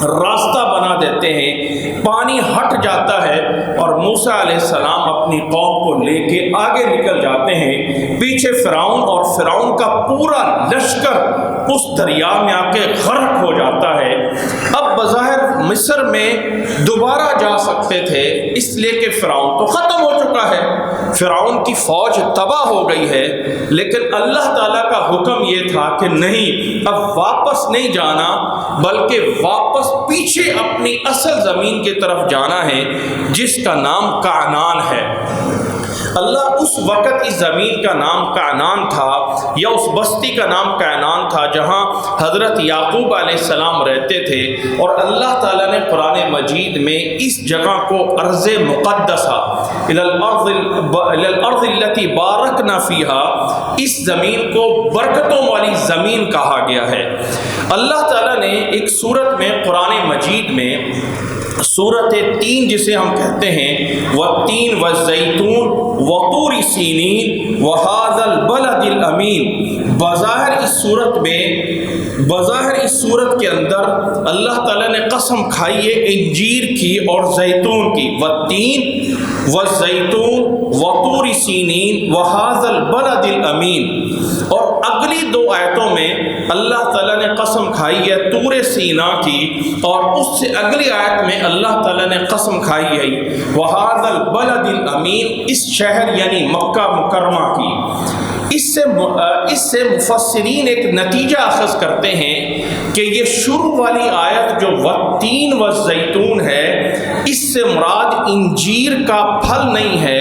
راستہ بنا دیتے ہیں، پانی ہٹ جاتا ہے اور موسیٰ علیہ السلام اپنی قوم کو لے کے آگے نکل جاتے ہیں۔ پیچھے فرعون اور فرعون کا پورا لشکر اس دریا میں آ کے غرق ہو جاتا ہے۔ اب بظاہر مصر میں دوبارہ جا سکتے تھے، اس لیے کہ فرعون تو ختم ہو چکا ہے، فرعون کی فوج تباہ ہو گئی ہے، لیکن اللہ تعالیٰ کا حکم یہ تھا کہ نہیں، اب واپس نہیں جانا بلکہ واپس پیچھے اپنی اصل زمین کی طرف جانا ہے جس کا نام کنعان ہے۔ اللہ اس وقت اس زمین کا نام کنعان تھا یا اس بستی کا نام کنعان تھا جہاں حضرت یعقوب علیہ السلام رہتے تھے، اور اللہ تعالیٰ نے قرآن مجید میں اس جگہ کو ارض مقدسہ الارض التي بارکنا فیہا، اس زمین کو برکتوں والی زمین کہا گیا ہے۔ اللہ تعالیٰ نے ایک سورت میں قرآن مجید میں سورت 3 جسے ہم کہتے ہیں والتین والزیتون وطور سینین وہذا البلد الامین، بظاہر اس صورت کے اندر اللہ تعالیٰ نے قسم کھائی ہے انجیر کی اور زیتون کی، والتین والزیتون وطور سینین وہذا البلد الامین، اور اگلی 2 آیتوں میں اللہ تعالیٰ نے قسم کھائی ہے طور سینا کی، اور اس سے اگلی آیت میں اللہ تعالیٰ نے قسم کھائی ہے وہذا البلد الامین، اس شہر یعنی مکہ مکرمہ کی۔ اس سے مفسرین ایک نتیجہ اخذ کرتے ہیں کہ یہ شروع والی آیت جو والتین والزیتون ہے، اس سے مراد انجیر کا پھل نہیں ہے،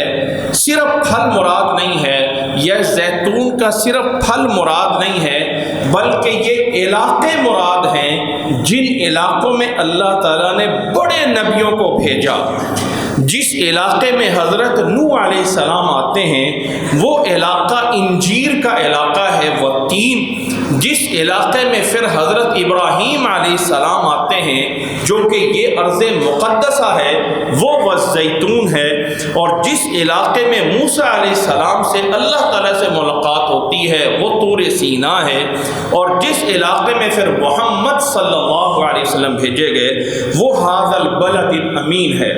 صرف پھل مراد نہیں ہے، یا زیتون کا صرف پھل مراد نہیں ہے، بلکہ یہ علاقے مراد ہیں جن علاقوں میں اللہ تعالیٰ نے بڑے نبیوں کو بھیجا۔ جس علاقے میں حضرت نوح علیہ السلام آتے ہیں وہ علاقہ انجیر کا علاقہ ہے والتین، جس علاقے میں پھر حضرت ابراہیم علیہ السلام آتے ہیں جو کہ یہ ارض مقدسہ ہے وہ والزیتون ہے، اور جس علاقے میں موسیٰ علیہ السلام سے اللہ تعالیٰ سے ملاقات ہوتی ہے وہ طور سینا ہے، اور جس علاقے میں پھر محمد صلی اللہ علیہ وسلم بھیجے گئے وہ ھذا البلد الامین ہے۔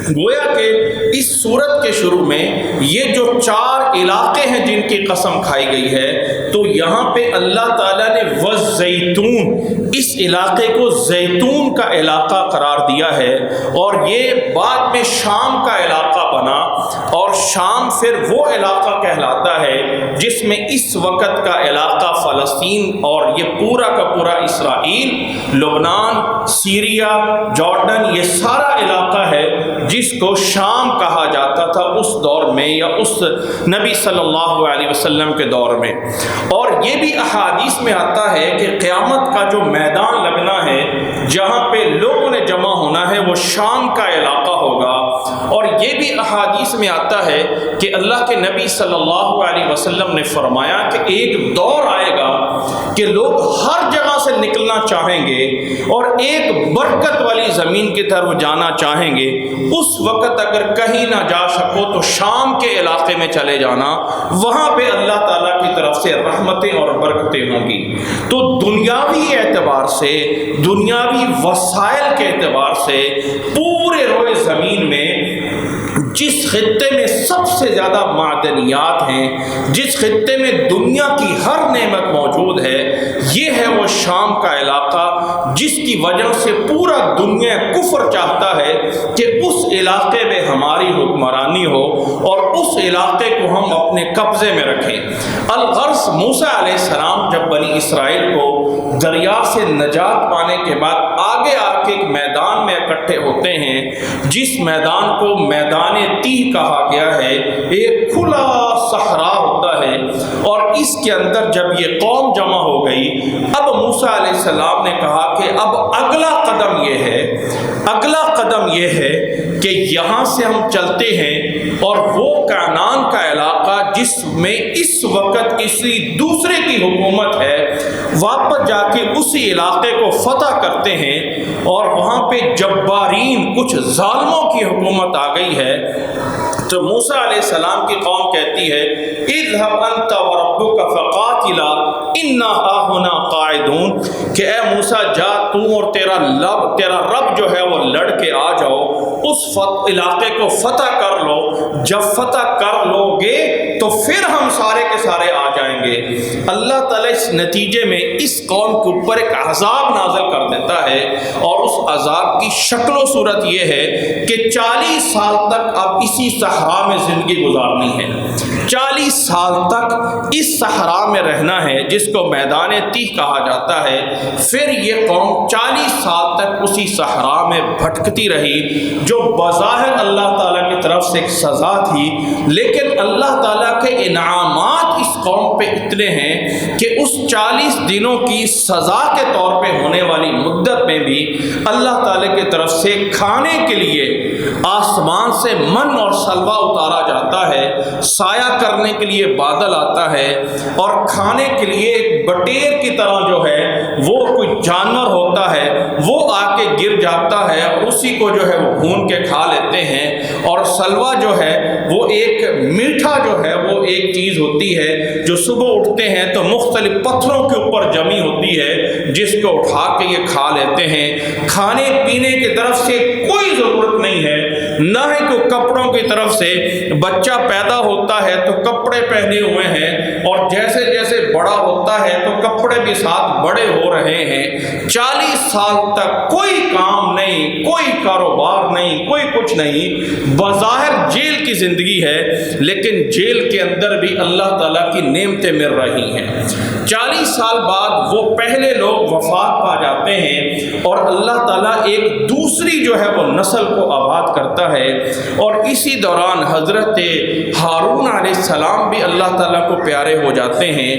گویا کہ اس سورت کے شروع میں یہ جو 4 علاقے ہیں جن کی قسم کھائی گئی ہے، تو یہاں پہ اللہ تعالیٰ نے والزیتون، اس علاقے کو زیتون کا علاقہ قرار دیا ہے، اور یہ بعد میں شام کا علاقہ بنا، اور شام پھر وہ علاقہ کہلاتا ہے جس میں اس وقت کا علاقہ فلسطین اور یہ پورا کا پورا اسرائیل، لبنان، سیریا، جارڈن، یہ سارا علاقہ ہے جس کو شام کہا جاتا تھا اس دور میں، یا اس نبی صلی اللہ علیہ وسلم کے دور میں۔ اور یہ بھی احادیث میں آتا ہے کہ قیامت کا جو میدان لگنا ہے، جہاں پہ لوگوں نے جمع ہونا ہے، وہ شام کا علاقہ ہوگا۔ اور یہ بھی احادیث میں آتا ہے کہ اللہ کے نبی صلی اللہ علیہ وسلم نے فرمایا کہ ایک دور آئے گا کہ لوگ ہر جگہ سے نکلنا چاہیں گے اور ایک برکت والی زمین کی طرف جانا چاہیں گے۔ اس وقت اگر کہیں نہ جا سکو تو شام کے علاقے میں چلے جانا، وہاں پہ اللہ تعالیٰ کی طرف سے رحمتیں اور برکتیں ہوں گی۔ تو دنیاوی اعتبار سے، دنیاوی وسائل کے اعتبار سے پورے روئے زمین میں جس خطے میں سب سے زیادہ معدنیات ہیں، جس خطے میں دنیا کی ہر نعمت موجود ہے، یہ ہے وہ شام کا علاقہ، جس کی وجہ سے پورا دنیا کفر چاہتا ہے کہ اس علاقے میں ہماری حکمرانی ہو اور اس علاقے کو ہم اپنے قبضے میں رکھیں۔ الغرض موسیٰ علیہ السلام جب بنی اسرائیل کو دریا سے نجات پانے کے بعد آگے آ کے ایک میدان میں اکٹھے ہوتے ہیں، جس میدان کو میدان تیہ کہا گیا ہے، ایک کھلا صحرا ہوتا ہے، اور اس کے اندر جب یہ قوم جمع ہو گئی، اب موسیٰ علیہ السلام نے کہا کہ اب اگلا قدم یہ ہے کہ یہاں سے ہم چلتے ہیں اور وہ کنعان کا علاقہ جس میں اس وقت کسی دوسرے کی حکومت ہے، واپس جا کے اسی علاقے کو فتح کرتے ہیں، اور وہاں پہ جبارین، کچھ ظالموں کی حکومت آ گئی ہے۔ تو موسیٰ علیہ السلام کی قوم کہتی ہے اذهب انت وربك فقاتلا انا هاهنا قاعدون، کہ اے موسیٰ جا تو اور تیرا رب جو ہے وہ لڑ کے آ جاؤ، اس علاقے کو فتح کر لو، جب فتح کر لو گے تو پھر ہم سارے کے سارے آ جائیں گے۔ اللہ تعالیٰ اس نتیجے میں اس قوم کے اوپر ایک عذاب نازل کر دیتا ہے، اور اس عذاب کی شکل و صورت یہ ہے کہ 40 سال تک اب اسی صحرا میں زندگی گزارنی ہے، 40 سال تک اس صحرا میں رہنا ہے جس کو میدان تیہ کہا جاتا ہے۔ پھر یہ قوم 40 سال تک اسی صحرا میں بھٹکتی رہی، جو بظاہر اللہ تعالیٰ کی طرف سے ایک سزا تھی، لیکن اللہ تعالیٰ کے انعامات اس قوم پہ اتنے ہیں کہ اس 40 دنوں کی سزا کے طور پہ ہونے والی مدت میں بھی اللہ تعالیٰ کی طرف سے کھانے کے لیے آسمان سے من اور سلوہ اتارا جاتا ہے، سایہ کرنے کے لیے بادل آتا ہے، اور کھانے کے لیے ایک بٹیر کی طرح جو ہے وہ کوئی جانور ہوتا ہے، وہ آ کے گر جاتا ہے، اور اسی کو جو ہے وہ بھون کے کھا لیتے ہیں۔ اور سلوہ جو ہے وہ ایک میٹھا جو ہے وہ ایک چیز ہوتی ہے جو صبح اٹھتے ہیں تو مختلف پتھروں کے اوپر جمی ہوتی ہے، جس کو اٹھا کے یہ کھا لیتے ہیں۔ کھانے پینے کی طرف سے کوئی ضرورت نہیں ہے، نہ ہی کوئی کپڑوں کی طرف سے۔ بچہ پیدا ہوتا ہے تو کپڑے پہنے ہوئے ہیں، اور جیسے جیسے بڑا ہوتا ہے تو کپڑے بھی ساتھ بڑے ہو رہے ہیں۔ 40 سال تک کوئی کام نہیں، کوئی کاروبار نہیں، کوئی کچھ نہیں، بظاہر جیل کی زندگی ہے، لیکن جیل کے اندر بھی اللہ تعالیٰ کی نعمتیں مل رہی ہیں۔ 40 سال بعد وہ پہلے لوگ وفات پا جاتے ہیں، اور اللہ تعالیٰ ایک دوسری جو ہے وہ نسل کو آباد کرتا ہے، اور اسی دوران حضرت ہارون علیہ السلام بھی اللہ تعالیٰ کو پیارے ہو جاتے ہیں،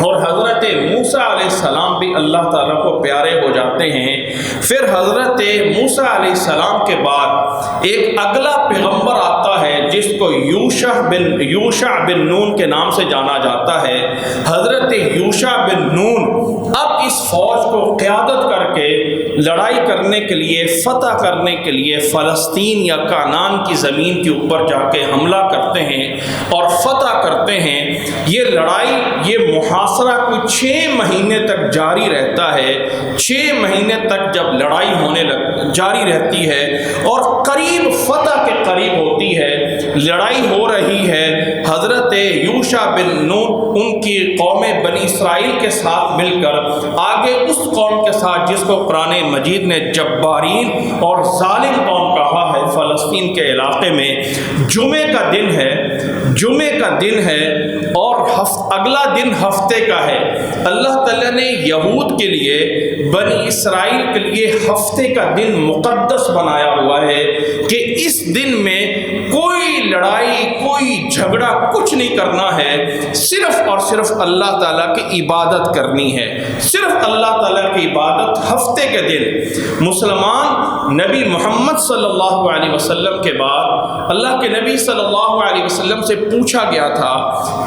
اور حضرت موسیٰ علیہ السلام بھی اللہ تعالیٰ کو پیارے ہو جاتے ہیں۔ پھر حضرت موسیٰ علیہ السلام کے بعد ایک اگلا پیغمبر آتا ہے جس کو یوشع بن نون کے نام سے جانا جاتا ہے۔ حضرت یوشع بن نون اب اس فوج کو قیادت کر کے لڑائی کرنے کے لیے، فتح کرنے کے لیے فلسطین یا کنعان کی زمین کے اوپر جا کے حملہ کرتے ہیں اور فتح کرتے ہیں۔ یہ لڑائی، یہ محاصرہ کوئی 6 مہینے تک جاری رہتا ہے۔ 6 مہینے تک جب لڑائی جاری رہتی ہے اور قریب فتح کے قریب ہوتی ہے، لڑائی ہو رہی ہے، حضرت یوشع بن نون ان کی قوم بنی اسرائیل کے ساتھ مل کر آگے اس قوم کے ساتھ جس کو قرآن مجید نے جبارین اور ظالم قوم کہا ہے فلسطین کے علاقے میں۔ جمعے کا دن ہے اور اگلا دن ہفتے کا ہے۔ اللہ تعالیٰ نے یہود کے لیے، بنی اسرائیل کے لیے ہفتے کا دن مقدس بنایا ہوا ہے کہ اس دن میں کوئی لڑائی، کوئی جھگڑا کچھ نہیں کرنا ہے، صرف اور صرف اللہ تعالیٰ کی عبادت کرنی ہے، صرف اللہ تعالیٰ کی عبادت۔ ہفتے کے دن مسلمان نبی محمد صلی اللہ علیہ وسلم کے بعد اللہ کے نبی صلی اللہ علیہ وسلم سے پوچھا گیا تھا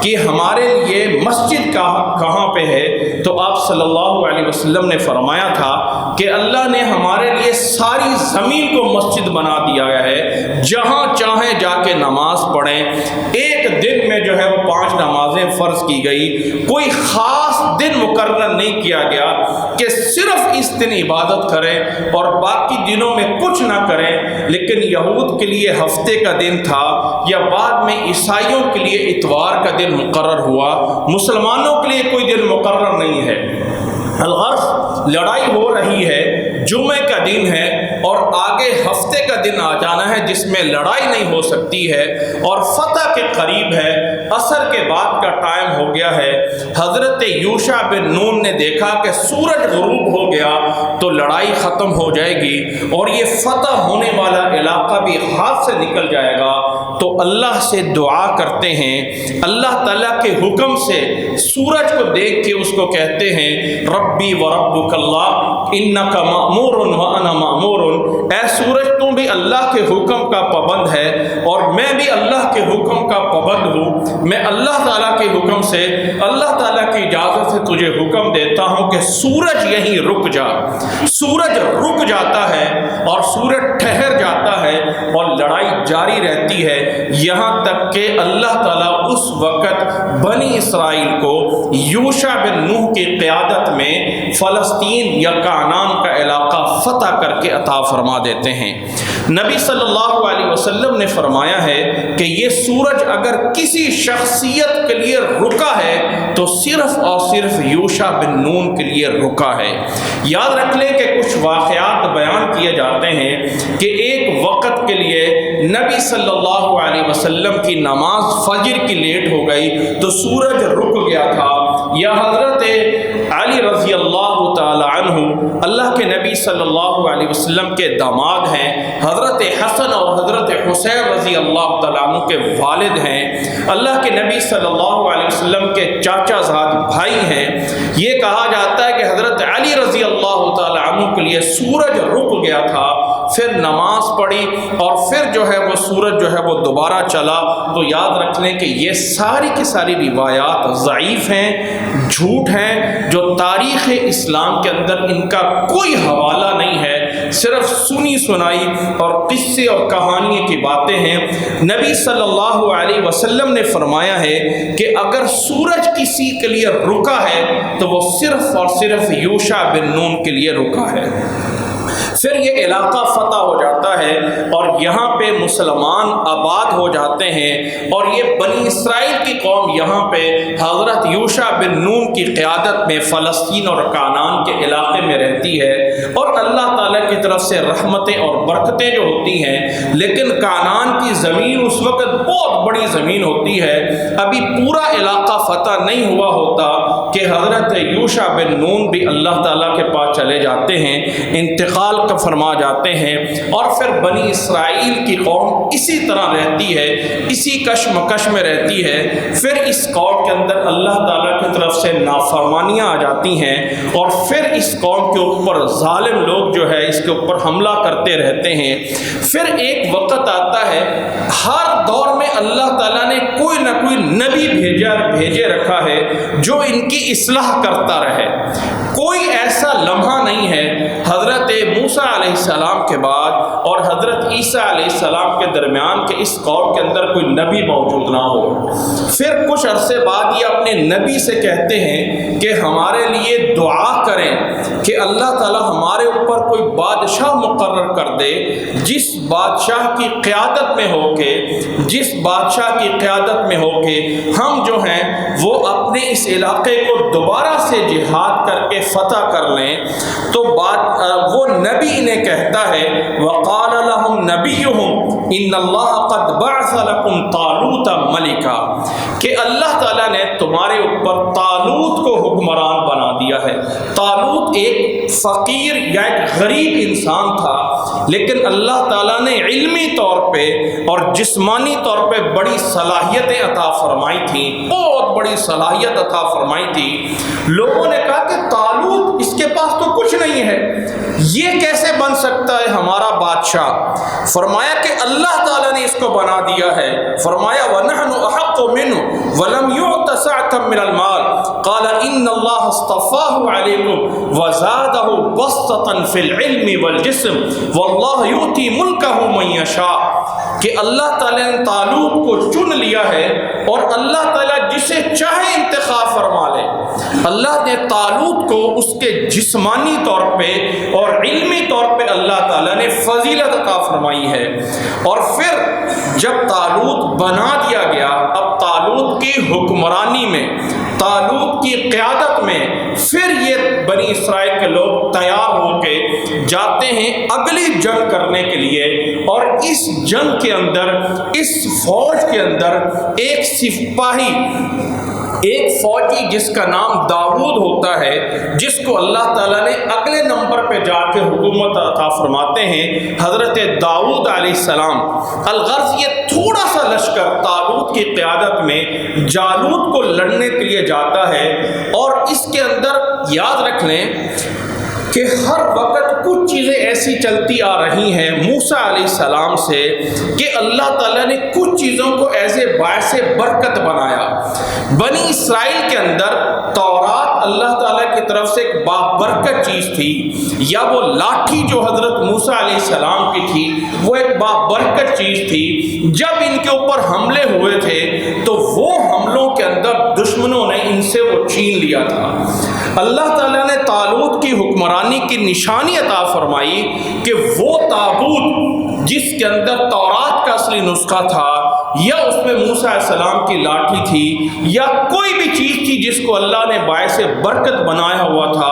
کہ ہمارے لیے مسجد کہاں پہ ہے، تو آپ صلی اللہ علیہ وسلم نے فرمایا تھا کہ اللہ نے ہمارے لیے ساری زمین کو مسجد بنا دیا ہے، جہاں چاہیں جا کے نماز پڑھیں۔ ایک دن میں جو ہے وہ 5 نمازیں فرض کی گئی، کوئی خاص دن مقرر نہیں کیا گیا کہ صرف اس دن عبادت کریں اور باقی دنوں میں کچھ نہ کریں۔ لیکن یہود کے لیے ہفتے کا دن تھا، یا بعد میں عیسائیوں کے لیے اتوار کا دن مقرر ہوا، مسلمانوں کے لیے کوئی دن مقرر نہیں ہے۔ الغرض لڑائی ہو رہی ہے، جمعے کا دن ہے اور آگے ہفتے کا دن آ جانا ہے جس میں لڑائی نہیں ہو سکتی ہے اور فتح کے قریب ہے، عصر کے بعد کا ٹائم ہو گیا ہے۔ حضرت یوشع بن نون نے دیکھا کہ سورج غروب ہو گیا تو لڑائی ختم ہو جائے گی اور یہ فتح ہونے والا علاقہ بھی ہاتھ سے نکل جائے گا، تو اللہ سے دعا کرتے ہیں، اللہ تعالیٰ کے حکم سے سورج کو دیکھ کے اس کو کہتے ہیں ربی و ربک اللہ انک مأمور و انا مأمور، اے سورج تم بھی اللہ کے حکم کا پابند ہے اور میں بھی اللہ کے حکم کا پابند ہوں، میں اللہ تعالیٰ کے حکم سے، اللہ تعالیٰ کی اجازت سے تجھے حکم دیتا ہوں کہ سورج یہیں رک جا۔ سورج رک جاتا ہے اور سورج ٹھہر جاتا ہے اور لڑائی جاری رہتی ہے، یہاں تک کہ اللہ تعالیٰ اس وقت بنی اسرائیل کو یوشع بن نوح کی قیادت میں فلسطین یا کعنان کا علاقہ فتح کر کے عطا فرما دیتے ہیں۔ نبی صلی اللہ علیہ وسلم نے فرمایا ہے کہ یہ سورج اگر کسی شخصیت کے لیے رکا ہے تو صرف اور صرف یوشع بن نون کے لیے رکا ہے۔ یاد رکھ لیں کہ کچھ واقعات بیان کیے جاتے ہیں کہ ایک وقت کے لیے نبی صلی اللہ علیہ وسلم کی نماز فجر کی لیٹ ہو گئی تو سورج رک گیا تھا، یا حضرت علی رضی اللہ تعالی عنہ اللہ کے نبی صلی اللہ علیہ وسلم کے داماد ہیں، حضرت حسن اور حضرت حسین رضی اللہ تعالیٰ عنہ کے والد ہیں، اللہ کے نبی صلی اللہ علیہ وسلم کے چاچا زاد بھائی ہیں۔ یہ کہا جاتا ہے کہ حضرت علی رضی اللہ تعالیٰ عنہ کے لیے سورج رک گیا تھا، پھر نماز پڑھی اور پھر جو ہے وہ سورج جو ہے وہ دوبارہ چلا۔ تو یاد رکھ لیں کہ یہ ساری کی ساری روایات ضعیف ہیں، جھوٹ ہیں، جو تاریخ اسلام کے اندر ان کا کوئی حوالہ نہیں ہے، صرف سنی سنائی اور قصے اور کہانیوں کی باتیں ہیں۔ نبی صلی اللہ علیہ وسلم نے فرمایا ہے کہ اگر سورج کسی کے لیے رکا ہے تو وہ صرف اور صرف یوشع بن نون کے لیے رکا ہے۔ پھر یہ علاقہ فتح ہو جاتا ہے اور یہاں پہ مسلمان آباد ہو جاتے ہیں اور یہ بنی اسرائیل کی قوم یہاں پہ حضرت یوشع بن نون کی قیادت میں فلسطین اور کعنان کے علاقے میں رہتی ہے اور اللہ تعالیٰ کی طرف سے رحمتیں اور برکتیں جو ہوتی ہیں۔ لیکن کعنان کی زمین اس وقت بہت بڑی زمین ہوتی ہے، ابھی پورا علاقہ فتح نہیں ہوا ہوتا کہ حضرت یوشع بن نون بھی اللہ تعالیٰ کے پاس چلے جاتے ہیں، انتقال کا فرما جاتے ہیں، اور پھر بنی اسرائیل کی قوم اسی طرح رہتی ہے، اسی کشمکش میں رہتی ہے۔ پھر اس قوم کے اندر اللہ تعالیٰ کی طرف سے نافرمانیاں آ جاتی ہیں اور پھر اس قوم کے اوپر ظالم لوگ جو ہے اس کے اوپر حملہ کرتے رہتے ہیں۔ پھر ایک وقت آتا ہے، ہر دور میں اللہ تعالیٰ نے کوئی نہ کوئی نبی بھیجے رکھا ہے جو ان کی اصلاح کرتا رہے۔ کوئی ایسا لمحہ نہیں ہے، حضرت موسیٰ علیہ السلام کے بعد اور حضرت عیسیٰ علیہ السلام کے درمیان کہ اس قوم کے اندر کوئی نبی موجود نہ ہو۔ پھر کچھ عرصے بعد یہ اپنے نبی سے کہتے ہیں کہ ہمارے لیے دعا کریں کہ اللہ تعالیٰ ہمارے اوپر کوئی بادشاہ مقرر کر دے جس بادشاہ کی قیادت میں ہو کے ہم جو ہیں وہ اپنے اس علاقے کو دوبارہ سے جہاد کر کے فتح کر لیں۔ تو وہ نبی انہیں کہتا ہے وَقَالَ لَهُمْ نَبِيُّهُمْ إِنَّ اللَّهَ قَدْ بَعَثَ لَكُمْ طَالُوتَ مَلِكًا کہ اللہ تعالیٰ نے تمہارے اوپر طالوت کو حکمران بنا دیا ہے۔ طالوت ایک فقیر یا ایک غریب انسان تھا، لیکن اللہ تعالیٰ نے علمی طور پہ اور جسمانی طور پہ بڑی صلاحیتیں عطا فرمائی تھیں، بہت بڑی صلاحیت عطا فرمائی تھی۔ لوگوں نے کہا کہ طالوت اس کے پاس تو کچھ نہیں ہے، یہ کیسے بن سکتا ہے ہمارا بادشاہ؟ فرمایا کہ اللہ تعالیٰ نے اس کو بنا دیا ہے۔ فرمایا وَنَحْنُ أَحَقُّ مِنْهُ وَلَمْ يُعْتَ سَعْةً مِنَ الْمَالِ قَالَ إِنَّ اللَّهَ اصْطَفَاهُ عَلَيْكُمْ وَزَادَهُ بَسْطَةً فِي الْعِلْمِ وَالْجِسْمِ وَاللَّهُ يُؤْتِي مُلْكَهُ مَن يَشَاءُ کہ اللہ تعالیٰ نے طالوت کو چن لیا ہے اور اللہ تعالیٰ جسے چاہے انتخاب فرما لے۔ اللہ نے طالوت کو اس کے جسمانی طور پہ اور علمی طور پہ اللہ تعالیٰ نے فضیلت عطا فرمائی ہے۔ اور پھر جب طالوت بنا دیا گیا، اب طالوت کی حکمرانی میں، طالوت کی قیادت میں پھر یہ بنی اسرائیل کے لوگ تیار ہو کے جاتے ہیں اگلی جنگ کرنے کے لیے۔ اور اس جنگ کے اندر، اس فوج کے اندر ایک سپاہی، ایک فوجی جس کا نام داؤد ہوتا ہے، جس کو اللہ تعالیٰ نے اگلے نمبر پہ جا کے حکومت عطا فرماتے ہیں، حضرت داؤد علیہ السلام۔ الغرض یہ تھوڑا سا لشکر طالوت کی قیادت میں جالوت کو لڑنے کے لیے جاتا ہے، اور اس کے اندر یاد رکھ لیں کہ ہر وقت کچھ چیزیں ایسی چلتی آ رہی ہیں موسیٰ علیہ السلام سے کہ اللہ تعالیٰ نے کچھ چیزوں کو ایسے باعث برکت بنایا۔ بنی اسرائیل کے اندر تورات اللہ تعالیٰ کی طرف سے ایک بابرکت چیز تھی، یا وہ لاٹھی جو حضرت موسیٰ علیہ السلام کی تھی وہ ایک بابرکت چیز تھی۔ جب ان کے اوپر حملے ہوئے تھے تو وہ حملوں کے اندر دشمنوں نے ان سے وہ چھین لیا تھا۔ اللہ تعالیٰ نے طالوت کی حکمرانی کی نشانی عطا فرمائی کہ وہ تابوت جس کے اندر تورات کا اصلی نسخہ تھا، یا اس میں موسیٰ علیہ السلام کی لاٹھی تھی، یا کوئی بھی چیز تھی جس کو اللہ نے باعث برکت بنایا ہوا تھا،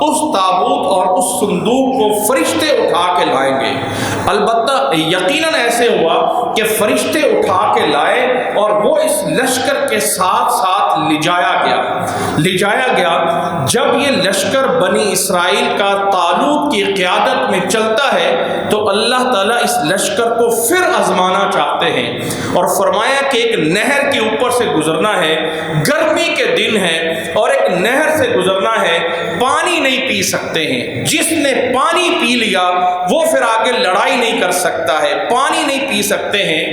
اس تابوت اور اس صندوق کو فرشتے اٹھا کے لائیں گے۔ البتہ یقیناً ایسے ہوا کہ فرشتے اٹھا کے لائے اور وہ اس لشکر کے ساتھ ساتھ لجایا گیا۔ جب یہ لشکر بنی اسرائیل کا طالوت کی قیادت میں چلتا ہے تو اللہ تعالیٰ اس لشکر کو پھر آزمانا چاہتے ہیں، اور فرمایا کہ ایک نہر کے اوپر سے گزرنا ہے، گرمی کے دن ہے اور ایک نہر سے گزرنا ہے، پانی نہیں پی سکتے ہیں، جس نے پانی پی لیا وہ پھر آگے لڑائی نہیں کر سکتا ہے، پانی نہیں پی سکتے ہیں۔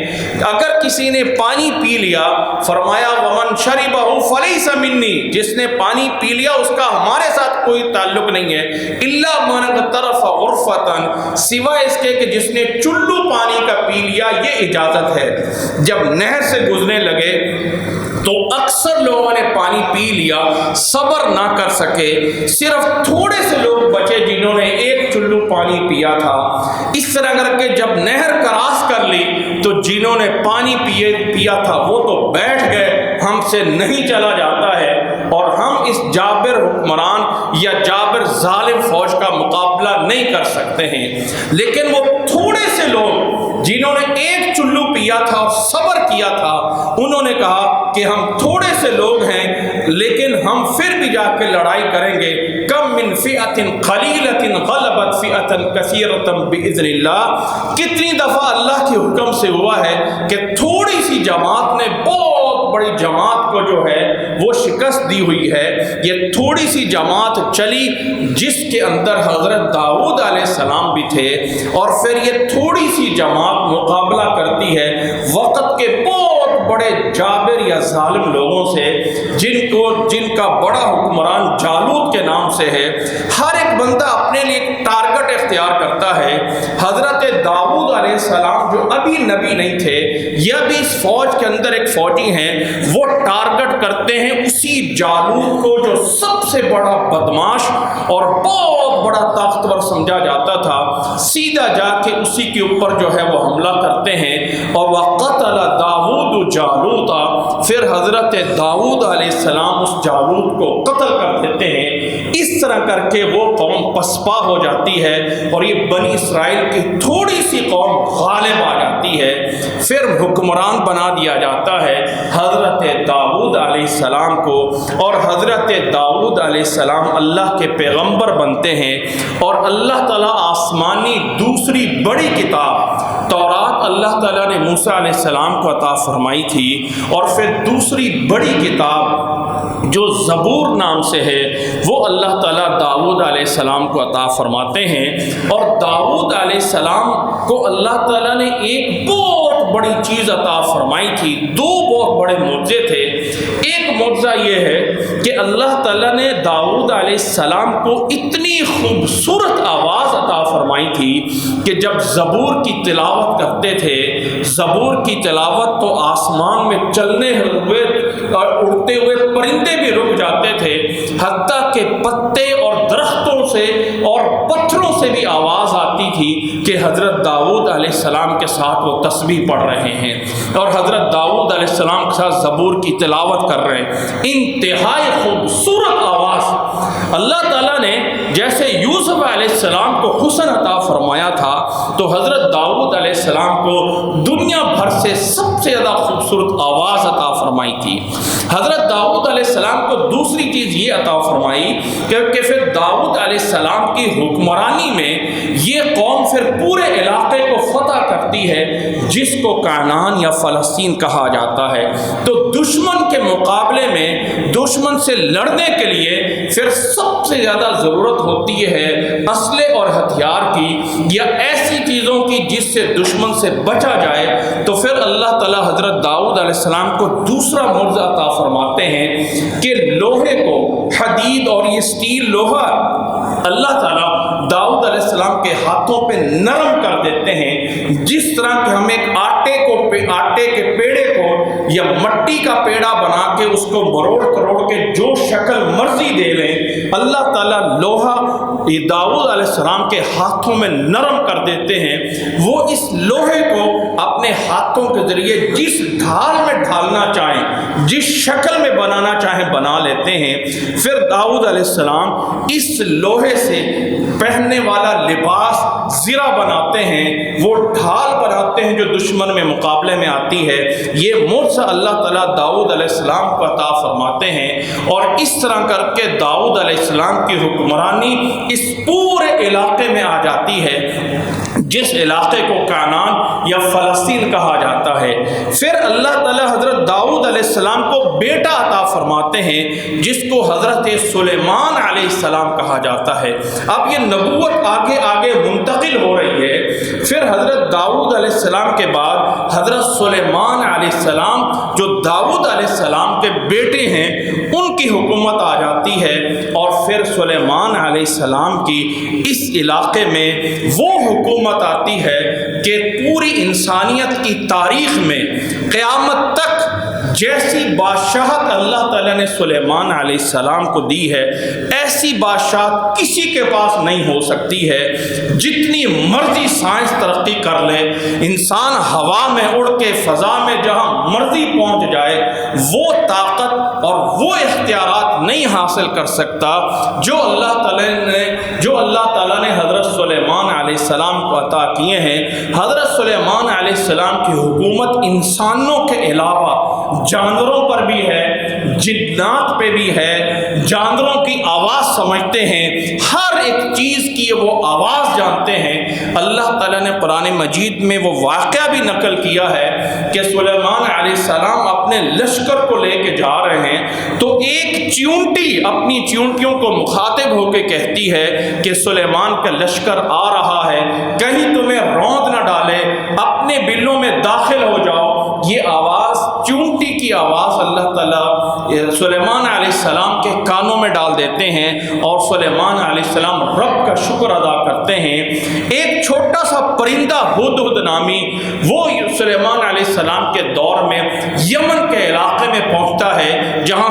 اگر کسی نے پانی پی لیا، فرمایا ومن شربہ فلیس منی، جس نے پانی پی لیا اس کا ہمارے ساتھ کوئی تعلق نہیں ہے، الا من اغترف غرفتن، سوائے اس کے کہ جس نے چلو پانی کا پی لیا، یہ اجازت ہے۔ جب نہر سے گزرنے لگے تو اکثر لوگوں نے پانی پی لیا، صبر نہ کر سکے، صرف تھوڑے سے لوگ بچے جنہوں نے ایک چلو پانی پیا تھا۔ اس طرح کر کے جب نہر کراس کر لی تو جنہوں نے پانی پیا تھا وہ تو بیٹھ گئے، ہم سے نہیں چلا جاتا ہے، اور ہم اس جابر حکمران یا جابر ظالم فوج کا مقابلہ نہیں کر سکتے ہیں۔ لیکن وہ تھوڑے سے لوگ جنہوں نے ایک چلو پیا تھا اور صبر کیا تھا، انہوں نے کہا کہ ہم تھوڑے سے لوگ ہیں لیکن ہم پھر بھی جا کے لڑائی کریں گے۔ کم من فئۃ قلیلۃ غلبت فئۃ کثیرۃ باذن اللہ، کتنی دفعہ اللہ کے حکم سے ہوا ہے کہ تھوڑی سی جماعت نے بہت بڑی جماعت کو جو ہے وہ شکست دی ہوئی ہے۔ یہ تھوڑی سی جماعت چلی جس کے اندر حضرت داؤد علیہ السلام بھی تھے، اور پھر یہ تھوڑی سی جماعت مقابلہ کرتی ہے وقت کے بہت بڑے جابر یا ظالم لوگوں سے جن کا بڑا حکمران جالوت کے نام سے ہے، ہر ایک بندہ اپنے لیے ایک ٹارگٹ اختیار کرتا ہے۔ حضرت داؤد علیہ السلام جو ابھی نبی نہیں تھے، یا بھی اس فوج کے اندر ایک فوجی ہیں، وہ ٹارگٹ کرتے ہیں اسی جالوت کو جو سب سے بڑا بدماش اور بہت بڑا طاقتور سمجھا جاتا تھا، سیدھا جا کے اسی کے اوپر جو ہے وہ حملہ کرتے ہیں۔ اور وَقَتَلَ داؤد جالوتا، پھر حضرت داؤد علیہ السلام اس جالوت کو قتل کر دیتے ہیں۔ اس طرح کر کے وہ قوم پسپا ہو جاتی ہے اور یہ بنی اسرائیل کی تھوڑی سی قوم غالب آ جاتی ہے۔ پھر حکمران بنا دیا جاتا ہے حضرت داؤد علیہ السلام کو، اور حضرت داؤد علیہ السلام اللہ کے پیغمبر بنتے ہیں، اور اللہ تعالیٰ آسمانی دوسری بڑی کتاب تورات اللہ تعالیٰ نے موسیٰ علیہ السلام کو عطا فرمائی تھی، اور پھر دوسری بڑی کتاب جو زبور نام سے ہے وہ اللہ تعالیٰ داؤد علیہ السلام کو عطا فرماتے ہیں۔ اور داؤد علیہ السلام کو اللہ تعالیٰ نے ایک بہت بڑی چیز عطا فرمائی تھی، دو بہت بڑے معجزے تھے۔ ایک معجزہ یہ ہے کہ اللہ تعالیٰ نے داؤد علیہ السلام کو اتنی خوبصورت آواز عطا فرمائی تھی کہ جب زبور کی تلاوت کرتے تھے، زبور کی تلاوت تو آسمان میں چلنے ہوئے اور اڑتے ہوئے پرندے بھی رک جاتے تھے، حتیٰ کہ پتے اور درختوں سے اور پتھروں سے بھی آواز آتی تھی کہ حضرت داؤد علیہ السلام کے ساتھ وہ تسبیح پڑھ رہے ہیں اور حضرت داؤد علیہ السلام کے ساتھ زبور کی تلاوت کر رہے ہیں۔ انتہائی خوبصورت آواز۔ اللہ تعالیٰ نے جیسے یوسف علیہ السلام کو حسن عطا فرمایا تھا، تو حضرت داؤد علیہ السلام کو دنیا بھر سے سب سے زیادہ خوبصورت آواز عطا فرمائی تھی۔ حضرت داؤد علیہ السلام کو دوسری چیز یہ عطا فرمائی کہ پھر داؤد علیہ السلام کی حکمرانی میں یہ قوم پھر پورے علاقے کو فتح کرتی ہے جس کو کعنان یا فلسطین کہا جاتا ہے۔ تو دشمن کے مقابلے میں دشمن سے لڑنے کے لیے پھر سب سے زیادہ ضرورت ہوتی ہے اسلحے اور ہتھیار کی، یا ایسی چیزوں کی جس سے دشمن سے بچا جائے۔ تو پھر اللہ تعالیٰ حضرت داؤد علیہ السلام کو دوسرا معجزہ عطا فرماتے ہیں کہ لوہے کو، حدید اور یہ اسٹیل لوہا اللہ تعالیٰ داؤد علیہ السلام کے ہاتھوں پہ نرم کر دیتے ہیں، جس طرح کہ ہم ایک آٹے کے پیڑے کو یا مٹی کا پیڑا بنا کے اس کو مروڑ کے جو شکل مرضی دے لیں، اللہ تعالیٰ لوہا داؤد علیہ السلام کے ہاتھوں میں نرم کر دیتے ہیں۔ وہ اس لوہے کو اپنے ہاتھوں کے ذریعے جس ڈھال میں ڈھالنا چاہیں، جس شکل میں بنانا چاہیں بنا لیتے ہیں۔ پھر داؤد علیہ السلام اس لوہے سے پہننے والا لباس زرہ بناتے ہیں، وہ ڈھال بناتے ہیں جو دشمن میں مقابلے میں آتی ہے۔ یہ معجزہ اللہ تعالیٰ داؤد علیہ السلام کو عطا فرماتے ہیں، اور اس طرح کر کے داؤد علیہ السلام کی حکمرانی اس پورے علاقے میں آ جاتی ہے جس علاقے کو کعنان یا فلسطین کہا جاتا ہے۔ پھر اللہ تعالیٰ حضرت داؤد علیہ السلام کو بیٹا عطا فرماتے ہیں جس کو حضرت سلیمان علیہ السلام کہا جاتا ہے۔ اب یہ نبوت آگے آگے منتقل ہو رہی ہے۔ پھر حضرت داؤد علیہ السلام کے بعد حضرت سلیمان علیہ السلام جو داؤد علیہ السلام کے بیٹے ہیں ان کی حکومت آ جاتی ہے، اور پھر سلیمان علیہ السلام کی اس علاقے میں وہ حکومت آتی ہے کہ پوری انسانیت کی تاریخ میں قیامت تک جیسی بادشاہت اللہ تعالیٰ نے سلیمان علیہ السلام کو دی ہے، ایسی بادشاہت کسی کے پاس نہیں ہو سکتی ہے۔ جتنی مرضی سائنس ترقی کر لے، انسان ہوا میں اڑ کے فضا میں جہاں مرضی پہنچ جائے، وہ طاقت اور وہ اختیارات نہیں حاصل کر سکتا جو اللہ تعالیٰ نے حضرت سلیمان علیہ السلام کو عطا کیے ہیں۔ حضرت سلیمان علیہ السلام کی حکومت انسانوں کے علاوہ جانوروں پر بھی ہے، جنات پہ بھی ہے، جانوروں کی آواز سمجھتے ہیں، ہر ایک چیز کی وہ آواز جانتے ہیں۔ اللہ تعالیٰ نے قرآن مجید میں وہ واقعہ بھی نقل کیا ہے کہ سلیمان علیہ السلام اپنے لشکر کو لے کے جا رہے ہیں تو ایک چیونٹی اپنی چیونٹیوں کو مخاطب ہو کے کہتی ہے کہ سلیمان کا لشکر آ رہا ہے، کہیں تمہیں روند نہ ڈالے، اپنے بلوں میں داخل ہو جاؤ۔ یہ آواز چونٹی کی آواز اللہ تعالیٰ سلیمان علیہ السلام کے کانوں میں ڈال دیتے ہیں اور سلیمان علیہ السلام رب کا شکر ادا کرتے ہیں۔ ایک چھوٹا سا پرندہ ہدہد نامی وہ سلیمان علیہ السلام کے دور میں یمن کے علاقے میں پہنچتا ہے جہاں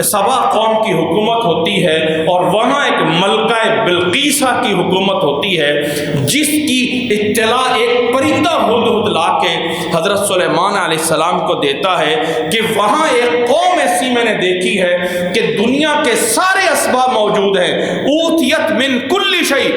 سبا قوم کی حکومت ہوتی ہے اور وہاں ایک ملکہ بلقیسہ کی حکومت ہوتی ہے، جس کی اطلاع ایک پرندہ ہدہد لا کے حضرت سلیمان علیہ السلام کو دیتا ہے کہ وہاں ایک قوم ایسی میں نے دیکھی ہے کہ دنیا کے سارے اسباب موجود ہیں، اوتیت من کل شیء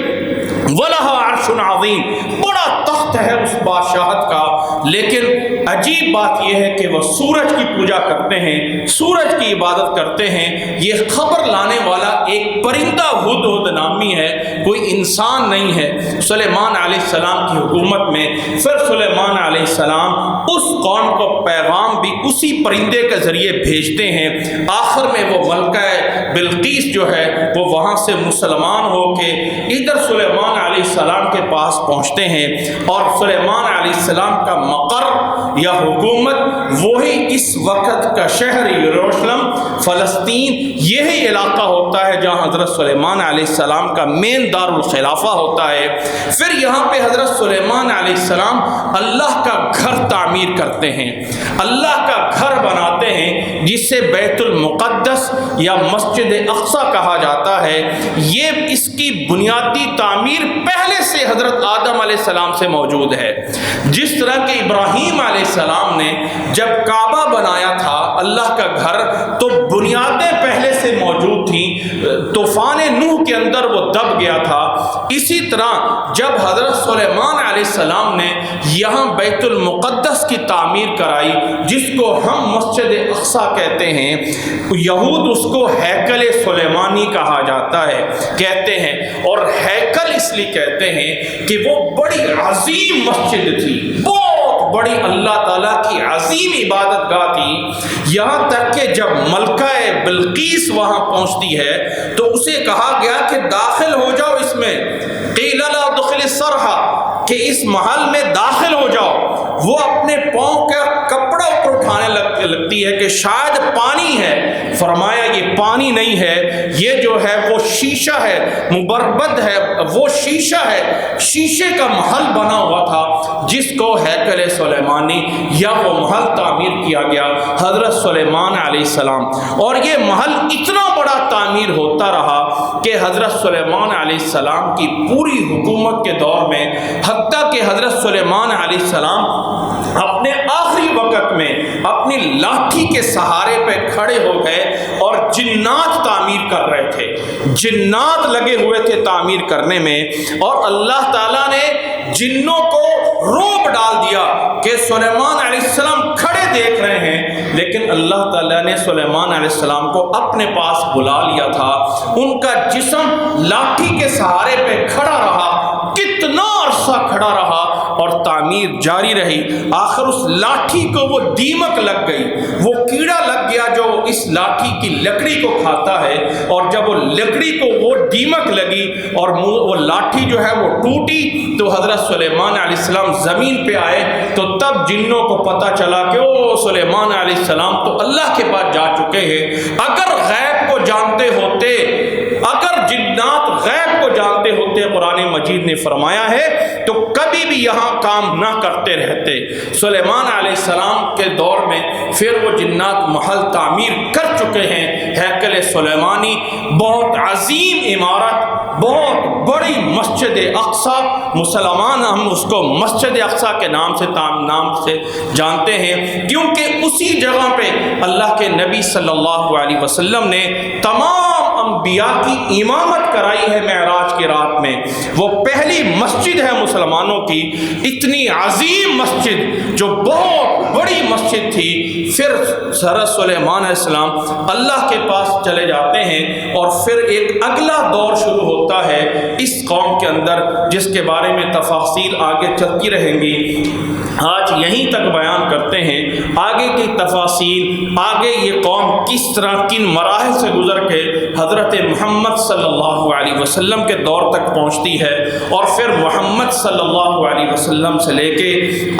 وَلَهَا عَرْشٌ عَظِيمٌ، بڑا تخت ہے اس بادشاہت کا، لیکن عجیب بات یہ ہے کہ وہ سورج کی پوجا کرتے ہیں، سورج کی عبادت کرتے ہیں۔ یہ خبر لانے والا ایک پرندہ ہدہد نامی ہے، کوئی انسان نہیں ہے۔ سلیمان علیہ السلام کی حکومت میں پھر سلیمان علیہ السلام اس قوم کو پیغام بھی اسی پرندے کے ذریعے بھیجتے ہیں۔ آخر میں وہ ملکہ بلقیس جو ہے وہ وہاں سے مسلمان ہو کے ادھر سلیمان علیہ السلام کے پاس پہنچتے ہیں، اور سلیمان علیہ السلام کا مقر یا حکومت وہی اس وقت کا شہر یروشلم فلسطین یہی علاقہ ہوتا ہے جہاں حضرت سلیمان علیہ السلام کا مین دار الخلافہ ہوتا ہے۔ پھر یہاں پہ حضرت سلیمان علیہ السلام اللہ کا گھر تعمیر کرتے ہیں، اللہ کا گھر بناتے ہیں جس سے بیت المقدس یا مسجد اقصی کہا جاتا ہے۔ یہ اس کی بنیادی تعمیر پہلے سے حضرت آدم علیہ السلام سے موجود ہے۔ جس طرح کہ ابراہیم علیہ السلام نے جب کعبہ بنایا تھا اللہ کا گھر تو بنیادیں پہلے سے موجود تھیں، طوفان نوح کے اندر وہ دب گیا تھا۔ اسی طرح جب حضرت سلیمان علیہ السلام نے یہاں بیت المقدس کی تعمیر کرائی جس کو ہم مسجد اقصی کہتے ہیں، یہود اس کو ہیکل سلیمانی کہا جاتا ہے کہتے ہیں، اور ہیکل اس لیے کہتے ہیں کہ وہ بڑی عظیم مسجد تھی، بہت بڑی اللہ تعالیٰ کی عظیم عبادت گاہ تھی، یہاں تک کہ جب ملکہ بلقیس وہاں پہنچتی ہے تو اسے کہا گیا کہ داخل ہو جاؤ اس میں، قیل لا ادخل الصرح، کہ اس محل میں داخل ہو جاؤ۔ وہ اپنے پاؤں کا کپڑا اوپر اٹھانے لگتی ہے کہ شاید پانی ہے، فرمایا یہ پانی نہیں ہے، یہ جو ہے وہ شیشہ ہے، مبربد ہے، وہ شیشہ ہے، شیشے کا محل بنا ہوا تھا جس کو ہیکل سلیمانی یا وہ محل تعمیر کیا گیا حضرت سلیمان علیہ السلام۔ اور یہ محل اتنا بڑا تعمیر ہوتا رہا کہ حضرت سلیمان علیہ السلام کی پوری حکومت کے دور میں، حتیٰ کہ حضرت سلیمان علیہ السلام اپنے آخری وقت میں اپنی لاٹھی کے سہارے پہ کھڑے ہو گئے اور جنات تعمیر کر رہے تھے، جنات لگے ہوئے تھے تعمیر کرنے میں، اور اللہ تعالیٰ نے جنوں کو روب ڈال دیا کہ سلیمان علیہ السلام کھڑے دیکھ رہے ہیں، لیکن اللہ تعالیٰ نے سلیمان علیہ السلام کو اپنے پاس بلا لیا تھا۔ ان کا جسم لاٹھی کے سہارے پہ کھڑا رہا، کتنا عرصہ کھڑا رہا اور تعمیر جاری رہی۔ آخر اس لاٹھی کو وہ دیمک لگ گئی، وہ کیڑا لگ گیا جو اس لاٹھی کی لکڑی کو کھاتا ہے، اور جب وہ لکڑی کو وہ دیمک لگی اور وہ لاٹھی جو ہے وہ ٹوٹی تو حضرت سلیمان علیہ السلام زمین پہ آئے، تو تب جنوں کو پتہ چلا کہ او سلیمان علیہ السلام تو اللہ کے پاس جا چکے ہیں۔ اگر غیب کو جانتے ہوتے، اگر جنات غیب کو جانتے ہوتے، قرآن مجید نے فرمایا ہے، تو کبھی بھی یہاں کام نہ کرتے رہتے۔ سلیمان علیہ السلام کے دور میں پھر وہ جنات محل تعمیر کر چکے ہیں، ہیکل سلیمانی، بہت عظیم عمارت، بہت بڑی مسجد اقصی، مسلمان ہم اس کو مسجد اقصی کے نام سے جانتے ہیں، کیونکہ اسی جگہ پہ اللہ کے نبی صلی اللہ علیہ وسلم نے تمام انبیاء کی امامت کرائی ہے معراج کی رات میں۔ وہ پہلی مسجد ہے مسلمانوں کی، اتنی عظیم مسجد جو بہت بڑی مسجد تھی۔ پھر حضرت سلیمان علیہ السلام اللہ کے پاس چلے جاتے ہیں، اور پھر ایک اگلا دور شروع ہوتا ہے اس قوم کے اندر، جس کے بارے میں تفاصیل آگے چلتی رہیں گی۔ آج یہیں تک بیان کرتے ہیں، آگے کی تفاصیل، آگے یہ قوم کس طرح کن مراحل سے گزر کے حضرت محمد صلی اللہ علیہ وسلم کے دور تک پہنچتی ہے، اور پھر محمد صلی اللہ علیہ وسلم سے لے کے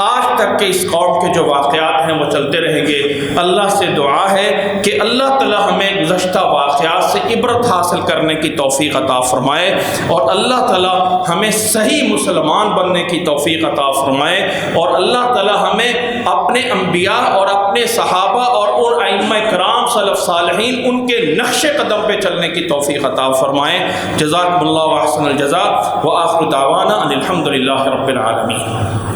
آج تک کے اس قوم کے جو واقعات ہیں وہ چلتے رہیں گے۔ اللہ سے دعا ہے کہ اللہ تعالی ہمیں گزشتہ واقعات سے عبرت حاصل کرنے کی توفیق عطا فرمائے، اور اللہ تعالی ہمیں صحیح مسلمان بننے کی توفیق عطا فرمائے، اور اللہ تعالی ہمیں اپنے انبیاء اور اپنے صحابہ اور ان ائمہ کرام سلف صالحین ان کے نقش قدم پہ چلنے کی توفیق عطا فرمائے۔ جزاکم اللہ و احسن الجزاء، وآخر دعوانا ان الحمد للہ رب العالمین۔